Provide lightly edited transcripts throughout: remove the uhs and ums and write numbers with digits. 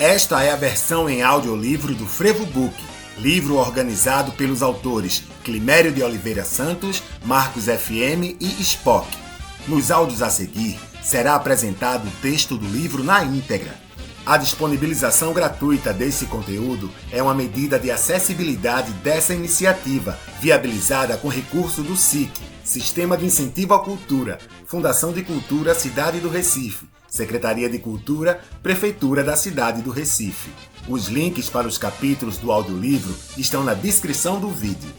Esta é a versão em audiolivro do Frevo Book, livro organizado pelos autores Climério de Oliveira Santos, Marcos FM e Spock. Nos áudios a seguir, será apresentado o texto do livro na íntegra. A disponibilização gratuita desse conteúdo é uma medida de acessibilidade dessa iniciativa, viabilizada com recurso do SIC, Sistema de Incentivo à Cultura, Fundação de Cultura Cidade do Recife, Secretaria de Cultura, Prefeitura da Cidade do Recife. Os links para os capítulos do audiolivro estão na descrição do vídeo.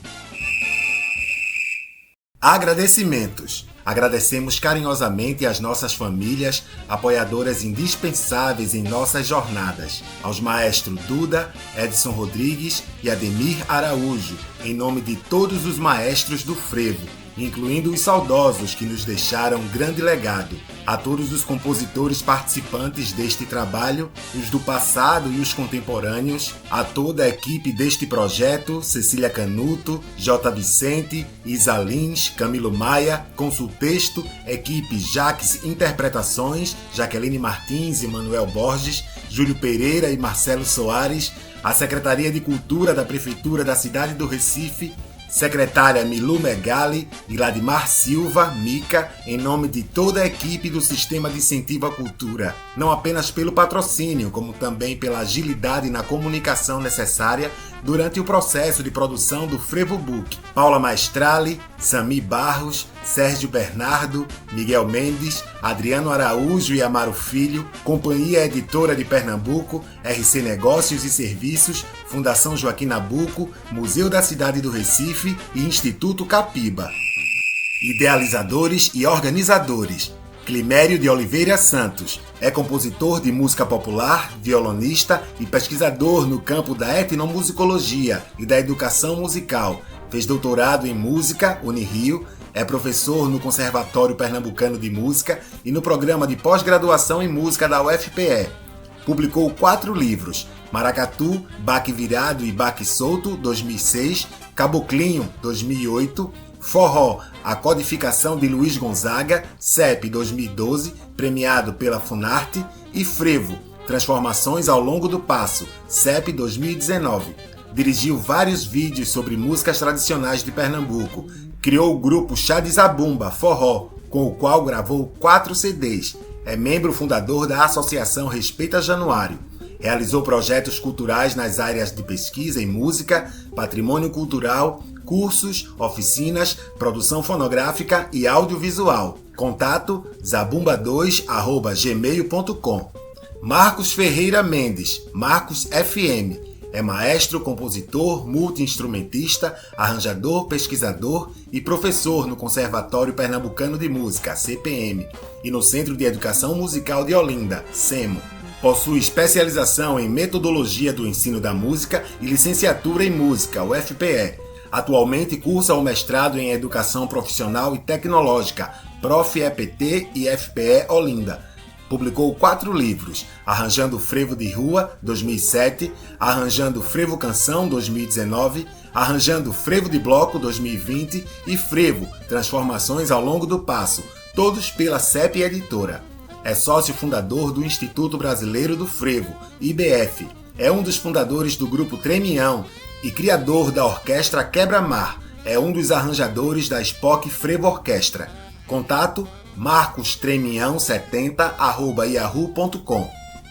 Agradecimentos. Agradecemos carinhosamente às nossas famílias, apoiadoras indispensáveis em nossas jornadas, aos maestros Duda, Edson Rodrigues e Ademir Araújo, em nome de todos os maestros do frevo, incluindo os saudosos que nos deixaram um grande legado, a todos os compositores participantes deste trabalho, os do passado e os contemporâneos, a toda a equipe deste projeto, Cecília Canuto, J. Vicente, Isa Lins, Camilo Maia, Consultexto, equipe Jaques Interpretações, Jaqueline Martins e Manuel Borges, Júlio Pereira e Marcelo Soares, a Secretaria de Cultura da Prefeitura da Cidade do Recife, secretária Milu Megali e Ladimar Silva, Mica, em nome de toda a equipe do Sistema de Incentivo à Cultura, não apenas pelo patrocínio, como também pela agilidade na comunicação necessária durante o processo de produção do Frevo Book. Paula Maestrali, Sami Barros, Sérgio Bernardo, Miguel Mendes, Adriano Araújo e Amaro Filho, Companhia Editora de Pernambuco, RC Negócios e Serviços, Fundação Joaquim Nabuco, Museu da Cidade do Recife e Instituto Capiba. Idealizadores e organizadores. Climério de Oliveira Santos é compositor de música popular, violonista e pesquisador no campo da etnomusicologia e da educação musical. Fez doutorado em música, Unirio, é professor no Conservatório Pernambucano de Música e no programa de pós-graduação em música da UFPE. Publicou 4 livros: Maracatu, Baque Virado e Baque Solto, 2006, Caboclinho, 2008, Forró, a codificação de Luiz Gonzaga, CEP 2012, premiado pela Funarte, e Frevo, Transformações ao Longo do Passo, CEP 2019. Dirigiu vários vídeos sobre músicas tradicionais de Pernambuco. Criou o grupo Chá de Zabumba, Forró, com o qual gravou 4 CDs. É membro fundador da Associação Respeita Januário. Realizou projetos culturais nas áreas de pesquisa em música, patrimônio cultural, cursos, oficinas, produção fonográfica e audiovisual. Contato zabumba2@gmail.com. Marcos Ferreira Mendes, Marcos FM. É maestro, compositor, multi-instrumentista, arranjador, pesquisador e professor no Conservatório Pernambucano de Música, CPM, e no Centro de Educação Musical de Olinda, CEMO. Possui especialização em Metodologia do Ensino da Música e licenciatura em Música, UFPE. Atualmente cursa o mestrado em Educação Profissional e Tecnológica, Prof. EPT e FPE Olinda. Publicou 4 livros: Arranjando Frevo de Rua, 2007, Arranjando Frevo Canção, 2019, Arranjando Frevo de Bloco, 2020 e Frevo, Transformações ao Longo do Passo, todos pela CEP Editora. É sócio fundador do Instituto Brasileiro do Frevo, IBF. É um dos fundadores do grupo Tremião e criador da orquestra Quebra-Mar. É um dos arranjadores da Spock Frevo Orquestra. Contato marcostremião70@yahoo.com.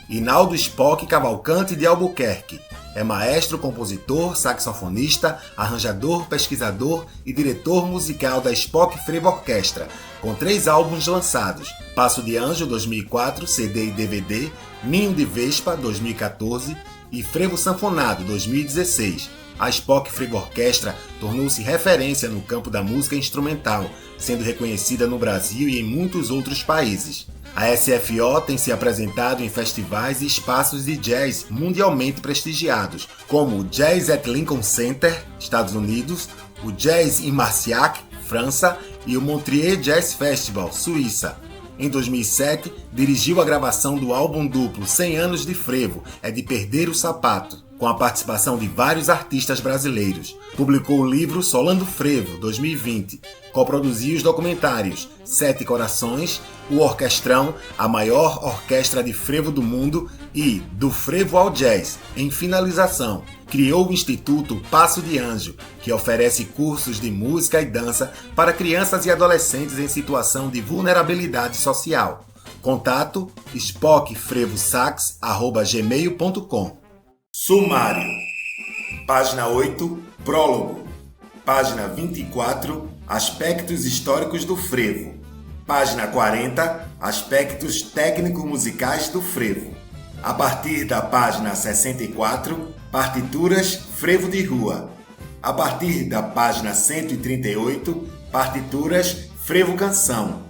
Hinaldo Spock Cavalcante de Albuquerque. É maestro, compositor, saxofonista, arranjador, pesquisador e diretor musical da Spock Frevo Orquestra, com 3 álbuns lançados: Passo de Anjo, 2004, CD e DVD, Ninho de Vespa, 2014 e Frevo Sanfonado, 2016. A Spock Frevo Orquestra tornou-se referência no campo da música instrumental, sendo reconhecida no Brasil e em muitos outros países. A SFO tem se apresentado em festivais e espaços de jazz mundialmente prestigiados, como o Jazz at Lincoln Center, Estados Unidos, o Jazz in Marciac, França, e o Montreux Jazz Festival, Suíça. Em 2007, dirigiu a gravação do álbum duplo 100 anos de frevo, é de perder o sapato. com a participação de vários artistas brasileiros. Publicou o livro Solando Frevo, 2020. Coproduziu os documentários Sete Corações, O Orquestrão, a maior orquestra de frevo do mundo, e Do Frevo ao Jazz. Em finalização, criou o Instituto Passo de Anjo, que oferece cursos de música e dança para crianças e adolescentes em situação de vulnerabilidade social. Contato spockfrevosax@gmail.com. Sumário. Página 8, Prólogo. Página 24, Aspectos históricos do frevo. Página 40, Aspectos técnico-musicais do frevo. A partir da página 64, Partituras frevo de rua. A partir da página 138, Partituras frevo canção.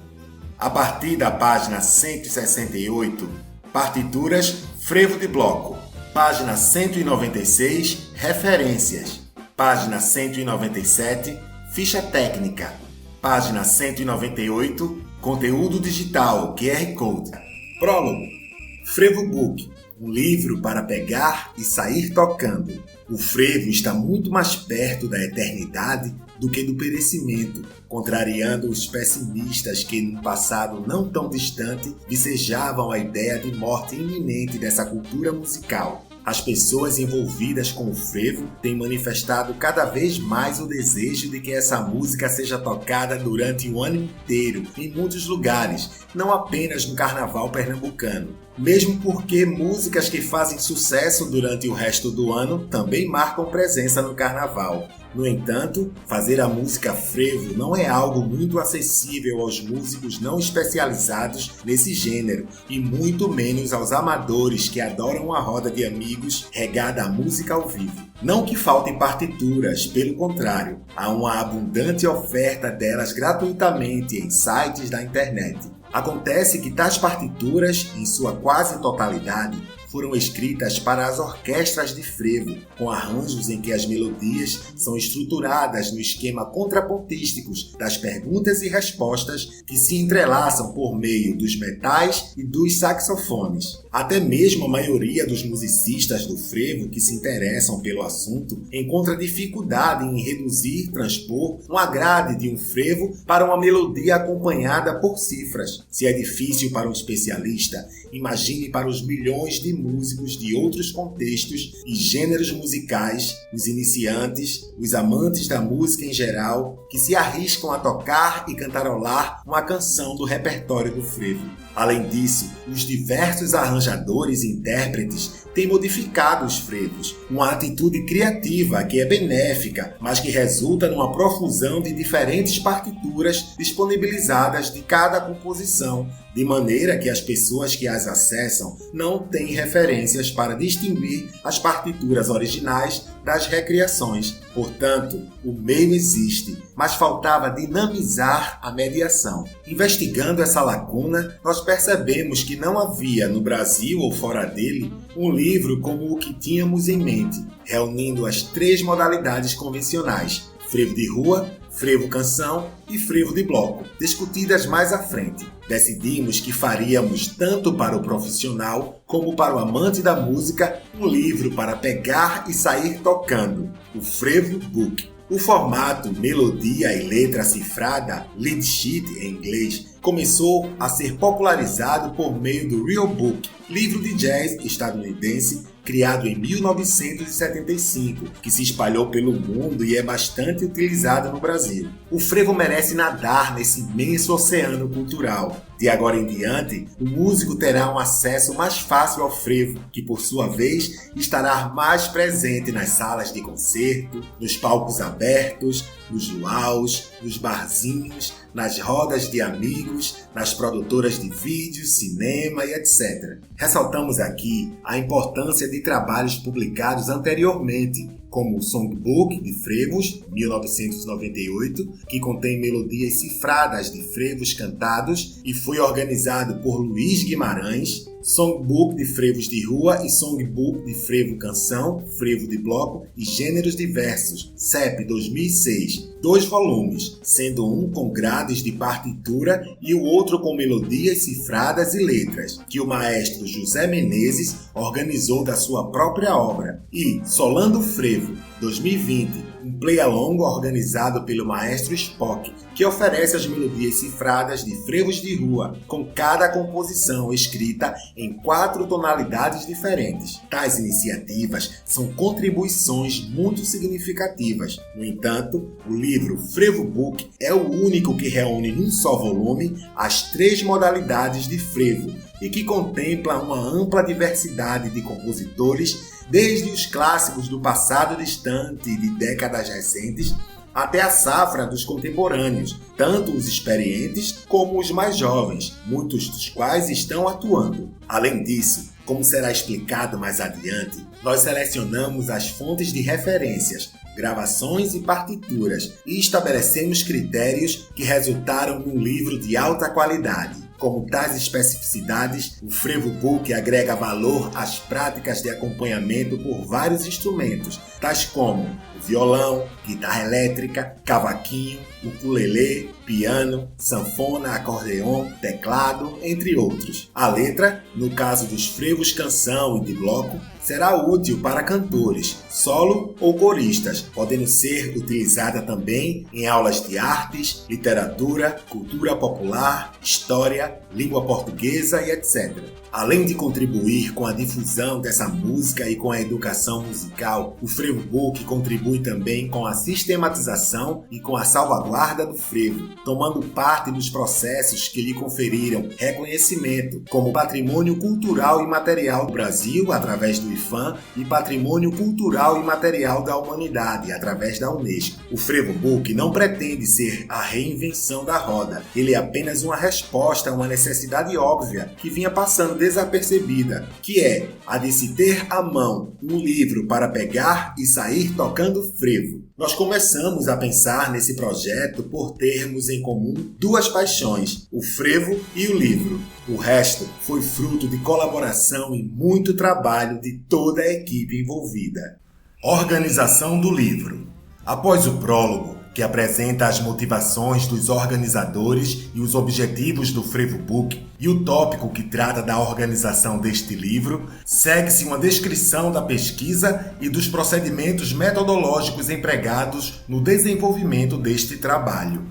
A partir da página 168, Partituras frevo de bloco. Página 196, Referências. Página 197, Ficha técnica. Página 198, Conteúdo digital, QR Code. Prólogo. Frevo Book, um livro para pegar e sair tocando. O frevo está muito mais perto da eternidade do que do perecimento, contrariando os pessimistas que, num passado não tão distante, vicejavam a ideia de morte iminente dessa cultura musical. As pessoas envolvidas com o frevo têm manifestado cada vez mais o desejo de que essa música seja tocada durante o ano inteiro, em muitos lugares, não apenas no carnaval pernambucano. Mesmo porque músicas que fazem sucesso durante o resto do ano também marcam presença no carnaval. No entanto, fazer a música frevo não é algo muito acessível aos músicos não especializados nesse gênero, e muito menos aos amadores que adoram uma roda de amigos regada à música ao vivo. Não que faltem partituras, pelo contrário, há uma abundante oferta delas gratuitamente em sites da internet. Acontece que tais partituras, em sua quase totalidade, foram escritas para as orquestras de frevo, com arranjos em que as melodias são estruturadas no esquema contrapontísticos das perguntas e respostas que se entrelaçam por meio dos metais e dos saxofones. Até mesmo a maioria dos musicistas do frevo que se interessam pelo assunto encontra dificuldade em transpor uma grade de um frevo para uma melodia acompanhada por cifras. Se é difícil para um especialista, imagine para os milhões de músicos de outros contextos e gêneros musicais, os iniciantes, os amantes da música em geral, que se arriscam a tocar e cantarolar uma canção do repertório do frevo. Além disso, os diversos arranjadores e intérpretes têm modificado os frevos, uma atitude criativa que é benéfica, mas que resulta numa profusão de diferentes partituras disponibilizadas de cada composição, de maneira que as pessoas que as acessam não têm referências para distinguir as partituras originais das recriações. Portanto, o meio existe, mas faltava dinamizar a mediação. Investigando essa lacuna, nós percebemos que não havia, no Brasil ou fora dele, um livro como o que tínhamos em mente, reunindo as três modalidades convencionais: frevo de rua, frevo canção e frevo de bloco, discutidas mais à frente. Decidimos que faríamos tanto para o profissional como para o amante da música um livro para pegar e sair tocando, o Frevo Book. O formato melodia e letra cifrada, lead sheet em inglês, começou a ser popularizado por meio do Real Book, livro de jazz estadunidense criado em 1975, que se espalhou pelo mundo e é bastante utilizado no Brasil. O frevo merece nadar nesse imenso oceano cultural. De agora em diante, o músico terá um acesso mais fácil ao frevo, que por sua vez estará mais presente nas salas de concerto, nos palcos abertos, nos luaus, nos barzinhos, nas rodas de amigos, nas produtoras de vídeo, cinema e etc. Ressaltamos aqui a importância de trabalhos publicados anteriormente, como o Songbook de Frevos, 1998, que contém melodias cifradas de frevos cantados e foi organizado por Luiz Guimarães, Songbook de Frevos de Rua e Songbook de Frevo Canção, Frevo de Bloco e Gêneros Diversos, CEP 2006, 2 volumes, sendo um com grades de partitura e o outro com melodias cifradas e letras, que o maestro José Menezes organizou da sua própria obra, e Solando Frevo, 2020, um play-along organizado pelo maestro Spock, que oferece as melodias cifradas de frevos de rua, com cada composição escrita em 4 tonalidades diferentes. Tais iniciativas são contribuições muito significativas. No entanto, o livro Frevo Book é o único que reúne num só volume as 3 modalidades de frevo e que contempla uma ampla diversidade de compositores, desde os clássicos do passado distante e de décadas recentes até a safra dos contemporâneos, tanto os experientes como os mais jovens, muitos dos quais estão atuando. Além disso, como será explicado mais adiante, nós selecionamos as fontes de referências, gravações e partituras e estabelecemos critérios que resultaram num livro de alta qualidade. Como tais especificidades, o Frevo Book agrega valor às práticas de acompanhamento por vários instrumentos, tais como o violão, guitarra elétrica, cavaquinho, ukulele, piano, sanfona, acordeon, teclado, entre outros. A letra, no caso dos frevos canção e de bloco, será útil para cantores, solo ou coristas, podendo ser utilizada também em aulas de artes, literatura, cultura popular, história, língua portuguesa e etc. Além de contribuir com a difusão dessa música e com a educação musical, o Frevo Book contribui também com a sistematização e com a salvaguarda do frevo, tomando parte nos processos que lhe conferiram reconhecimento como Patrimônio Cultural e Material do Brasil através do IFAM e Patrimônio Cultural e Material da Humanidade através da Unesco. O Frevo Book não pretende ser a reinvenção da roda, ele é apenas uma resposta a uma necessidade óbvia que vinha passando desapercebida, que é a de se ter à mão um livro para pegar e sair tocando frevo. Nós começamos a pensar nesse projeto por termos em comum 2 paixões, o frevo e o livro. O resto foi fruto de colaboração e muito trabalho de toda a equipe envolvida. Organização do livro. Após o prólogo, que apresenta as motivações dos organizadores e os objetivos do Frevo Book, e o tópico que trata da organização deste livro, segue-se uma descrição da pesquisa e dos procedimentos metodológicos empregados no desenvolvimento deste trabalho.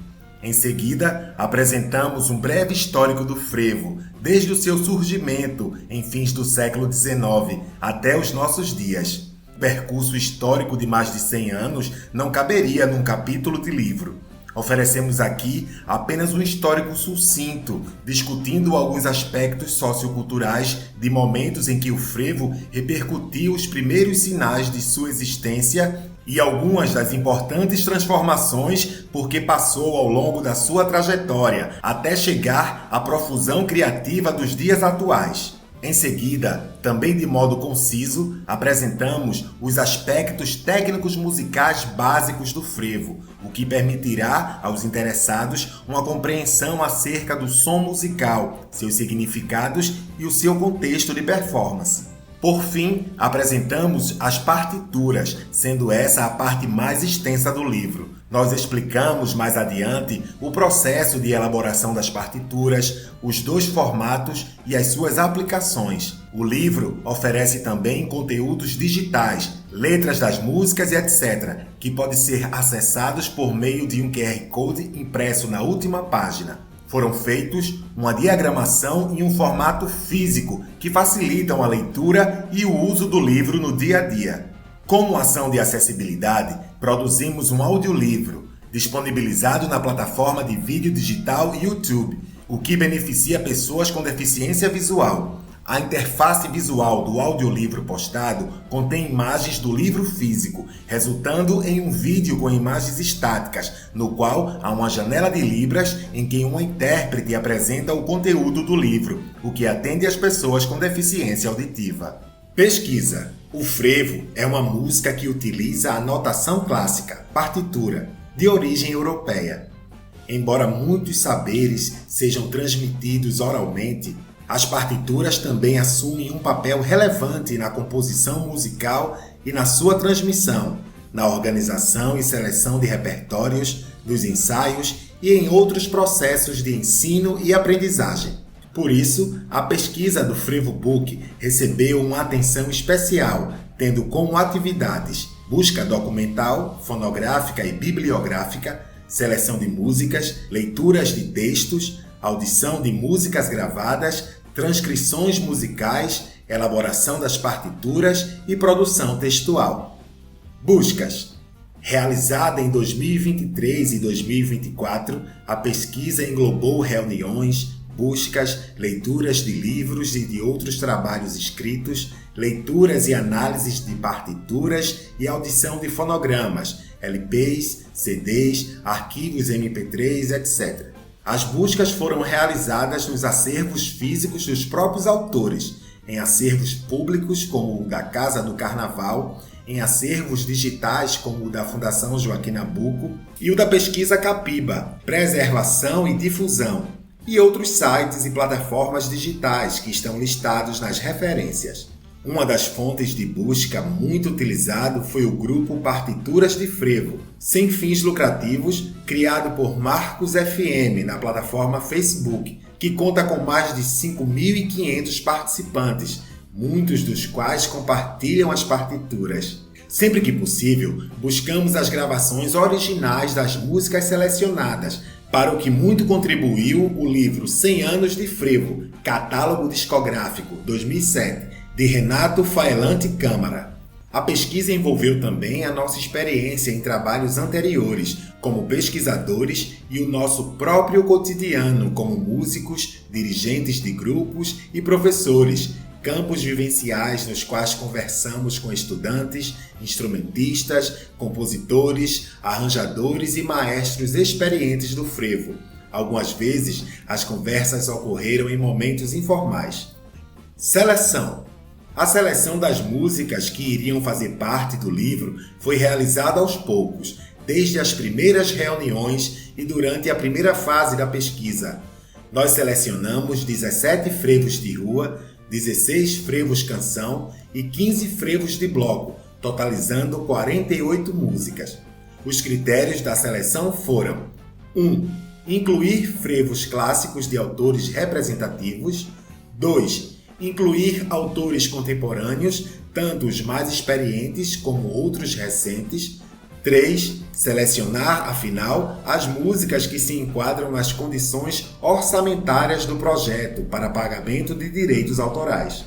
Em seguida, apresentamos um breve histórico do frevo, desde o seu surgimento em fins do século XIX até os nossos dias. O percurso histórico de mais de 100 anos não caberia num capítulo de livro. Oferecemos aqui apenas um histórico sucinto, discutindo alguns aspectos socioculturais de momentos em que o frevo repercutiu os primeiros sinais de sua existência e algumas das importantes transformações por que passou ao longo da sua trajetória, até chegar à profusão criativa dos dias atuais. Em seguida, também de modo conciso, apresentamos os aspectos técnicos musicais básicos do frevo, o que permitirá aos interessados uma compreensão acerca do som musical, seus significados e o seu contexto de performance. Por fim, apresentamos as partituras, sendo essa a parte mais extensa do livro. Nós explicamos mais adiante o processo de elaboração das partituras, os 2 formatos e as suas aplicações. O livro oferece também conteúdos digitais, letras das músicas e etc., que podem ser acessados por meio de um QR Code impresso na última página. Foram feitos uma diagramação e um formato físico que facilitam a leitura e o uso do livro no dia a dia. Como ação de acessibilidade, produzimos um audiolivro, disponibilizado na plataforma de vídeo digital YouTube, o que beneficia pessoas com deficiência visual. A interface visual do audiolivro postado contém imagens do livro físico, resultando em um vídeo com imagens estáticas, no qual há uma janela de libras em que uma intérprete apresenta o conteúdo do livro, o que atende às pessoas com deficiência auditiva. Pesquisa. O frevo é uma música que utiliza a notação clássica, partitura, de origem europeia. Embora muitos saberes sejam transmitidos oralmente, as partituras também assumem um papel relevante na composição musical e na sua transmissão, na organização e seleção de repertórios, nos ensaios e em outros processos de ensino e aprendizagem. Por isso, a pesquisa do Frevo Book recebeu uma atenção especial, tendo como atividades busca documental, fonográfica e bibliográfica, seleção de músicas, leituras de textos, audição de músicas gravadas, transcrições musicais, elaboração das partituras e produção textual. Buscas. Realizada em 2023 e 2024, a pesquisa englobou reuniões, buscas, leituras de livros e de outros trabalhos escritos, leituras e análises de partituras e audição de fonogramas, LPs, CDs, arquivos MP3, etc. As buscas foram realizadas nos acervos físicos dos próprios autores, em acervos públicos como o da Casa do Carnaval, em acervos digitais como o da Fundação Joaquim Nabuco e o da Pesquisa Capiba, Preservação e Difusão, e outros sites e plataformas digitais que estão listados nas referências. Uma das fontes de busca muito utilizado foi o grupo Partituras de Frevo, sem fins lucrativos, criado por Marcos FM na plataforma Facebook, que conta com mais de 5.500 participantes, muitos dos quais compartilham as partituras. Sempre que possível, buscamos as gravações originais das músicas selecionadas, para o que muito contribuiu o livro 100 anos de Frevo, Catálogo Discográfico 2007, de Renato Faelante Câmara. A pesquisa envolveu também a nossa experiência em trabalhos anteriores, como pesquisadores, e o nosso próprio cotidiano como músicos, dirigentes de grupos e professores, campos vivenciais nos quais conversamos com estudantes, instrumentistas, compositores, arranjadores e maestros experientes do frevo. Algumas vezes, as conversas ocorreram em momentos informais. Seleção. A seleção das músicas que iriam fazer parte do livro foi realizada aos poucos, desde as primeiras reuniões e durante a primeira fase da pesquisa. Nós selecionamos 17 frevos de rua, 16 frevos canção e 15 frevos de bloco, totalizando 48 músicas. Os critérios da seleção foram: 1. Incluir frevos clássicos de autores representativos. 2. Incluir autores contemporâneos, tanto os mais experientes como outros recentes. 3. Selecionar, afinal, as músicas que se enquadram nas condições orçamentárias do projeto para pagamento de direitos autorais.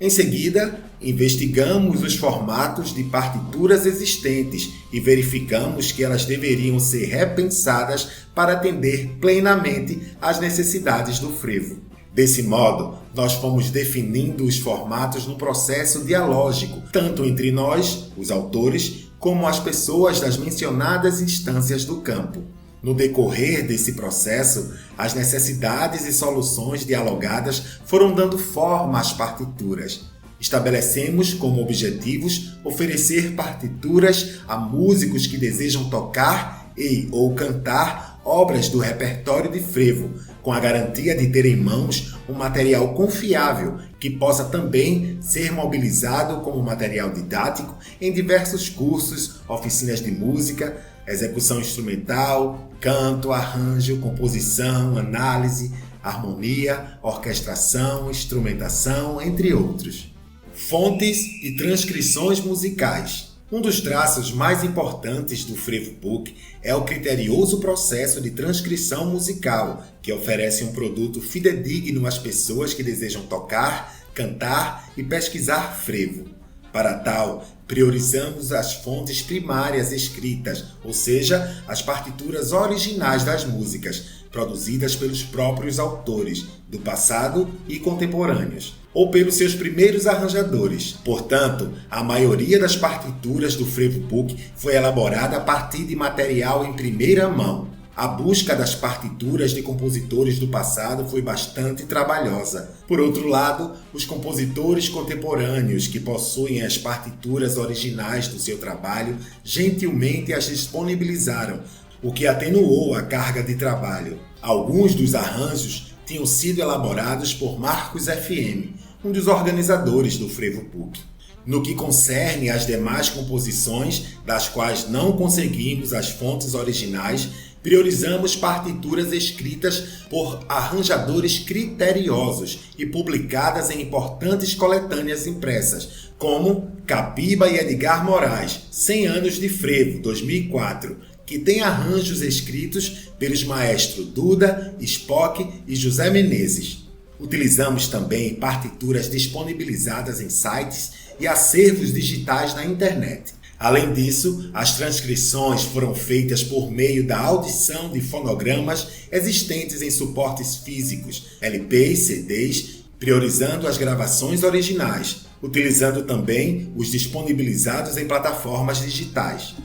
Em seguida, investigamos os formatos de partituras existentes e verificamos que elas deveriam ser repensadas para atender plenamente às necessidades do frevo. Desse modo, nós fomos definindo os formatos no processo dialógico, tanto entre nós, os autores, como as pessoas das mencionadas instâncias do campo. No decorrer desse processo, as necessidades e soluções dialogadas foram dando forma às partituras. Estabelecemos como objetivos oferecer partituras a músicos que desejam tocar ou cantar obras do repertório de frevo, com a garantia de ter em mãos um material confiável que possa também ser mobilizado como material didático em diversos cursos, oficinas de música, execução instrumental, canto, arranjo, composição, análise, harmonia, orquestração, instrumentação, entre outros. Fontes e transcrições musicais. Um dos traços mais importantes do Frevo Book é o criterioso processo de transcrição musical, que oferece um produto fidedigno às pessoas que desejam tocar, cantar e pesquisar frevo. Para tal, priorizamos as fontes primárias escritas, ou seja, as partituras originais das músicas, produzidas pelos próprios autores, do passado e contemporâneos, ou pelos seus primeiros arranjadores. Portanto, a maioria das partituras do Frevo Book foi elaborada a partir de material em primeira mão. A busca das partituras de compositores do passado foi bastante trabalhosa. Por outro lado, os compositores contemporâneos que possuem as partituras originais do seu trabalho gentilmente as disponibilizaram, o que atenuou a carga de trabalho. Alguns dos arranjos tinham sido elaborados por Marcos FM, um dos organizadores do Frevo PUC. No que concerne às demais composições, das quais não conseguimos as fontes originais, priorizamos partituras escritas por arranjadores criteriosos e publicadas em importantes coletâneas impressas, como Capiba e Edgar Moraes, 100 anos de frevo, 2004, que tem arranjos escritos pelos maestros Duda, Spock e José Menezes. Utilizamos também partituras disponibilizadas em sites e acervos digitais na internet. Além disso, as transcrições foram feitas por meio da audição de fonogramas existentes em suportes físicos, LPs, CDs, priorizando as gravações originais, utilizando também os disponibilizados em plataformas digitais.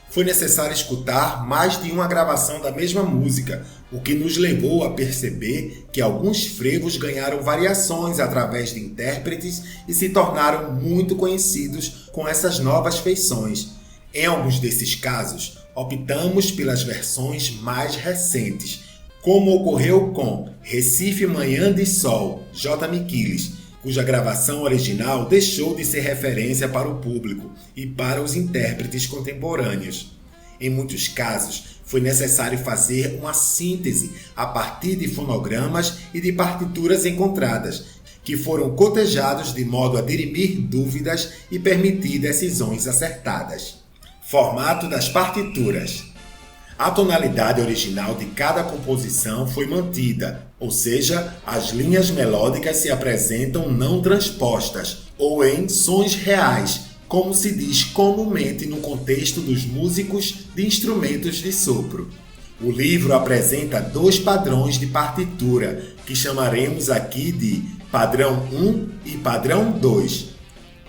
Foi necessário escutar mais de uma gravação da mesma música, o que nos levou a perceber que alguns frevos ganharam variações através de intérpretes e se tornaram muito conhecidos com essas novas feições. Em alguns desses casos, optamos pelas versões mais recentes, como ocorreu com Recife Manhã de Sol, J. Miquiles, cuja gravação original deixou de ser referência para o público e para os intérpretes contemporâneos. Em muitos casos, foi necessário fazer uma síntese a partir de fonogramas e de partituras encontradas, que foram cotejados de modo a dirimir dúvidas e permitir decisões acertadas. Formato das partituras. A tonalidade original de cada composição foi mantida, ou seja, as linhas melódicas se apresentam não transpostas ou em sons reais, como se diz comumente no contexto dos músicos de instrumentos de sopro. O livro apresenta 2 padrões de partitura, que chamaremos aqui de padrão 1 e padrão 2.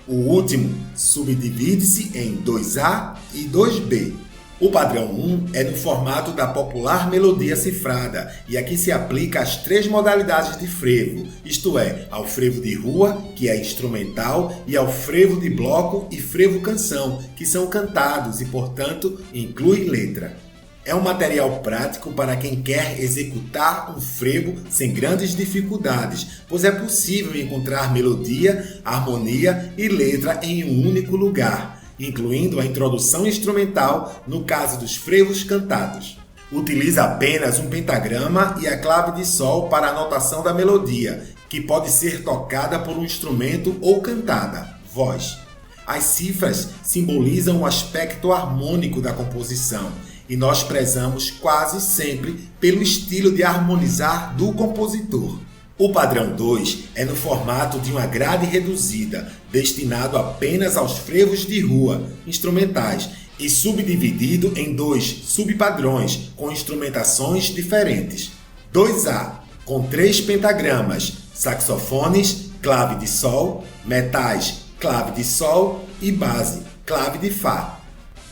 O último subdivide-se em 2A e 2B. O padrão 1 é no formato da popular melodia cifrada e aqui se aplica às 3 modalidades de frevo, isto é, ao frevo de rua, que é instrumental, e ao frevo de bloco e frevo canção, que são cantados e, portanto, inclui letra. É um material prático para quem quer executar um frevo sem grandes dificuldades, pois é possível encontrar melodia, harmonia e letra em um único lugar, incluindo a introdução instrumental no caso dos frevos cantados. Utiliza apenas um pentagrama e a clave de sol para a notação da melodia, que pode ser tocada por um instrumento ou cantada, voz. As cifras simbolizam o aspecto harmônico da composição, e nós prezamos quase sempre pelo estilo de harmonizar do compositor. O padrão 2 é no formato de uma grade reduzida, destinado apenas aos frevos de rua, instrumentais, e subdividido em 2 subpadrões com instrumentações diferentes. 2A, com 3 pentagramas, saxofones, clave de sol, metais, clave de sol e base, clave de fá.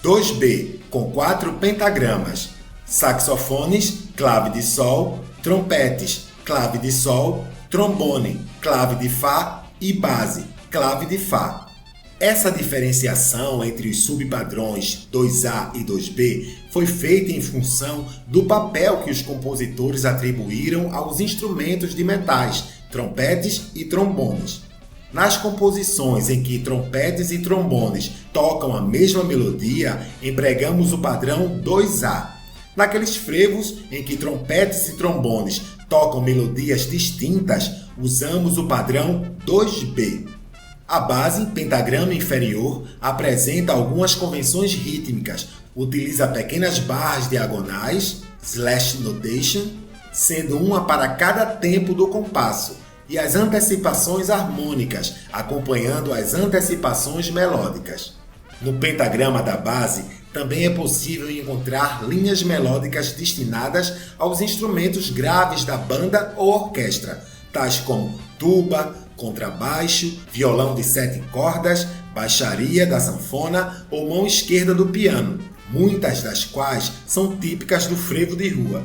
2B, com 4 pentagramas, saxofones, clave de sol, trompetes, clave de sol, trombone, clave de fá e base, clave de fá. Essa diferenciação entre os subpadrões 2A e 2B foi feita em função do papel que os compositores atribuíram aos instrumentos de metais, trompetes e trombones. Nas composições em que trompetes e trombones tocam a mesma melodia, empregamos o padrão 2A. Naqueles frevos em que trompetes e trombones tocam melodias distintas, usamos o padrão 2B. A base, pentagrama inferior, apresenta algumas convenções rítmicas, utiliza pequenas barras diagonais, slash notation, sendo uma para cada tempo do compasso, e as antecipações harmônicas, acompanhando as antecipações melódicas. No pentagrama da base, também é possível encontrar linhas melódicas destinadas aos instrumentos graves da banda ou orquestra, tais como tuba, contrabaixo, violão de 7 cordas, baixaria da sanfona ou mão esquerda do piano, muitas das quais são típicas do frevo de rua.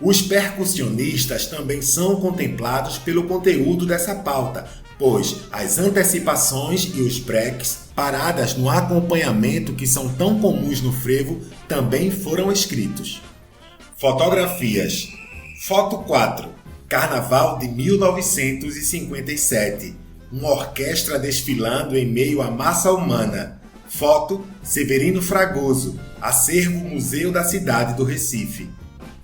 Os percussionistas também são contemplados pelo conteúdo dessa pauta, pois as antecipações e os breaks, paradas no acompanhamento que são tão comuns no frevo, também foram escritos. Fotografias. Foto 4. Carnaval de 1957. Uma orquestra desfilando em meio à massa humana. Foto Severino Fragoso. Acervo Museu da Cidade do Recife.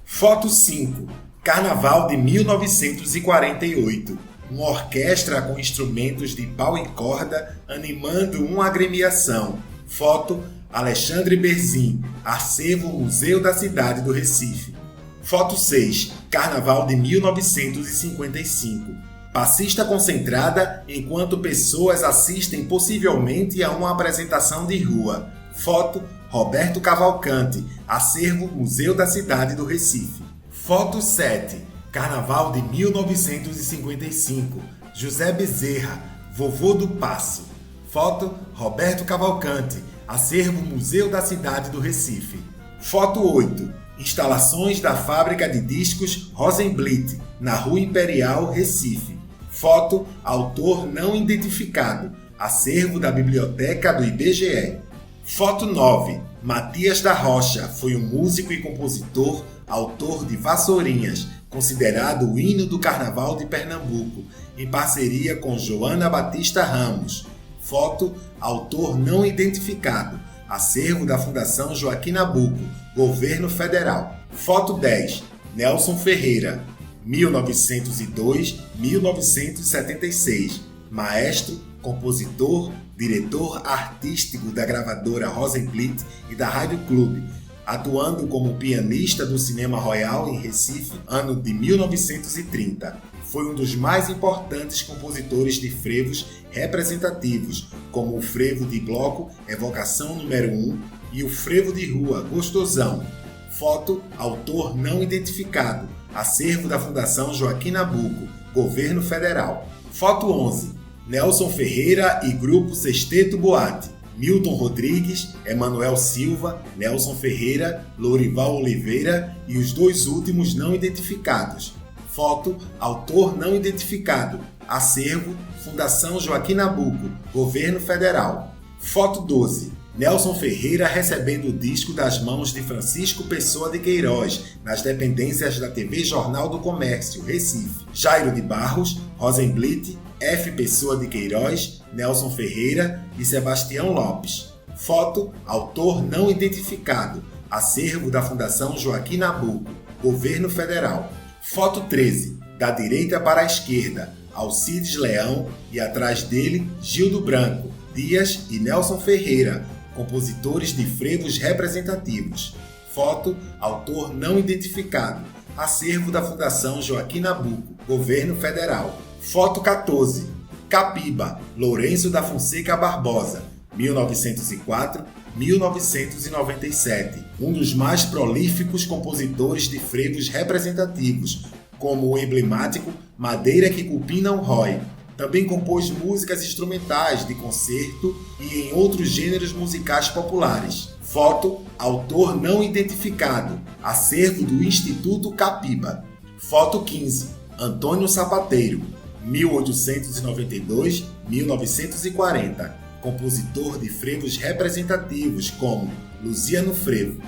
Foto 5. Carnaval de 1948. Uma orquestra com instrumentos de pau e corda animando uma agremiação. Foto Alexandre Berzin. Acervo Museu da Cidade do Recife. Foto 6. Carnaval de 1955. Passista concentrada enquanto pessoas assistem possivelmente a uma apresentação de rua. Foto Roberto Cavalcante. Acervo Museu da Cidade do Recife. Foto 7. Carnaval de 1955. José Bezerra. Vovô do Passo. Foto Roberto Cavalcante. Acervo Museu da Cidade do Recife. Foto 8. Instalações da fábrica de discos Rosenblit, na Rua Imperial, Recife. Foto Autor não identificado. Acervo da Biblioteca do IBGE. Foto 9. Matias da Rocha foi um músico e compositor, autor de Vassourinhas, considerado o hino do Carnaval de Pernambuco, em parceria com Joana Batista Ramos. Foto Autor não identificado. Acervo da Fundação Joaquim Nabuco, Governo Federal. Foto 10. Nelson Ferreira, 1902-1976. Maestro, compositor, diretor artístico da gravadora Rosenblit e da Rádio Clube, atuando como pianista do Cinema Royal em Recife, ano de 1930. Foi um dos mais importantes compositores de frevos representativos, como o frevo de bloco Evocação número 1 e o frevo de rua Gostosão. Foto Autor não identificado. Acervo da Fundação Joaquim Nabuco, Governo Federal. Foto 11. Nelson Ferreira e Grupo Sexteto Boate. Milton Rodrigues, Emanuel Silva, Nelson Ferreira, Lourival Oliveira e os dois últimos não identificados. Foto Autor não identificado. Acervo Fundação Joaquim Nabuco, Governo Federal. Foto 12. Nelson Ferreira recebendo o disco das mãos de Francisco Pessoa de Queiroz, nas dependências da TV Jornal do Comércio, Recife. Jairo de Barros, Rosenblit, F. Pessoa de Queiroz, Nelson Ferreira e Sebastião Lopes. Foto Autor não identificado. Acervo da Fundação Joaquim Nabuco, Governo Federal. Foto 13. Da direita para a esquerda, Alcides Leão e atrás dele Gildo Branco, Dias e Nelson Ferreira, compositores de frevos representativos. Foto Autor não identificado. Acervo da Fundação Joaquim Nabuco, Governo Federal. Foto 14. Capiba, Lourenço da Fonseca Barbosa, 1904-1997. Um dos mais prolíficos compositores de frevos representativos, como o emblemático Madeira que Cupim não rói. Também compôs músicas instrumentais de concerto e em outros gêneros musicais populares. Foto Autor não identificado. Acervo do Instituto Capiba. Foto 15. Antônio Sapateiro, 1892-1940. Compositor de frevos representativos como Luzia no Frevo.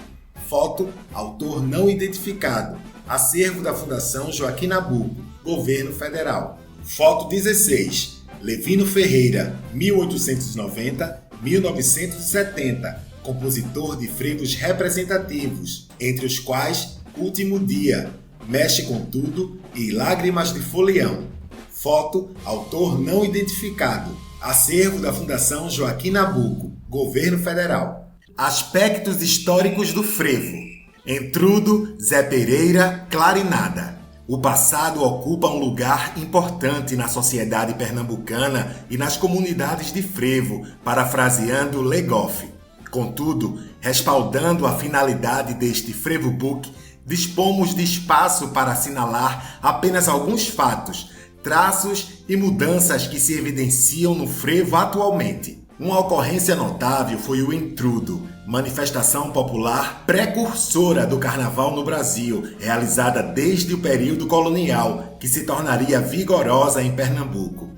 Foto Autor não identificado. Acervo da Fundação Joaquim Nabuco, Governo Federal. Foto 16. Levino Ferreira, 1890-1970. Compositor de frevos representativos, entre os quais Último Dia, Mexe com Tudo e Lágrimas de Folião. Foto Autor não identificado. Acervo da Fundação Joaquim Nabuco, Governo Federal. Aspectos históricos do frevo. Entrudo, Zé Pereira, Clarinada. O passado ocupa um lugar importante na sociedade pernambucana e nas comunidades de frevo, parafraseando Legoff. Contudo, respaldando a finalidade deste Frevo Book, dispomos de espaço para assinalar apenas alguns fatos, traços e mudanças que se evidenciam no frevo atualmente. Uma ocorrência notável foi o Entrudo, manifestação popular precursora do carnaval no Brasil, realizada desde o período colonial, que se tornaria vigorosa em Pernambuco.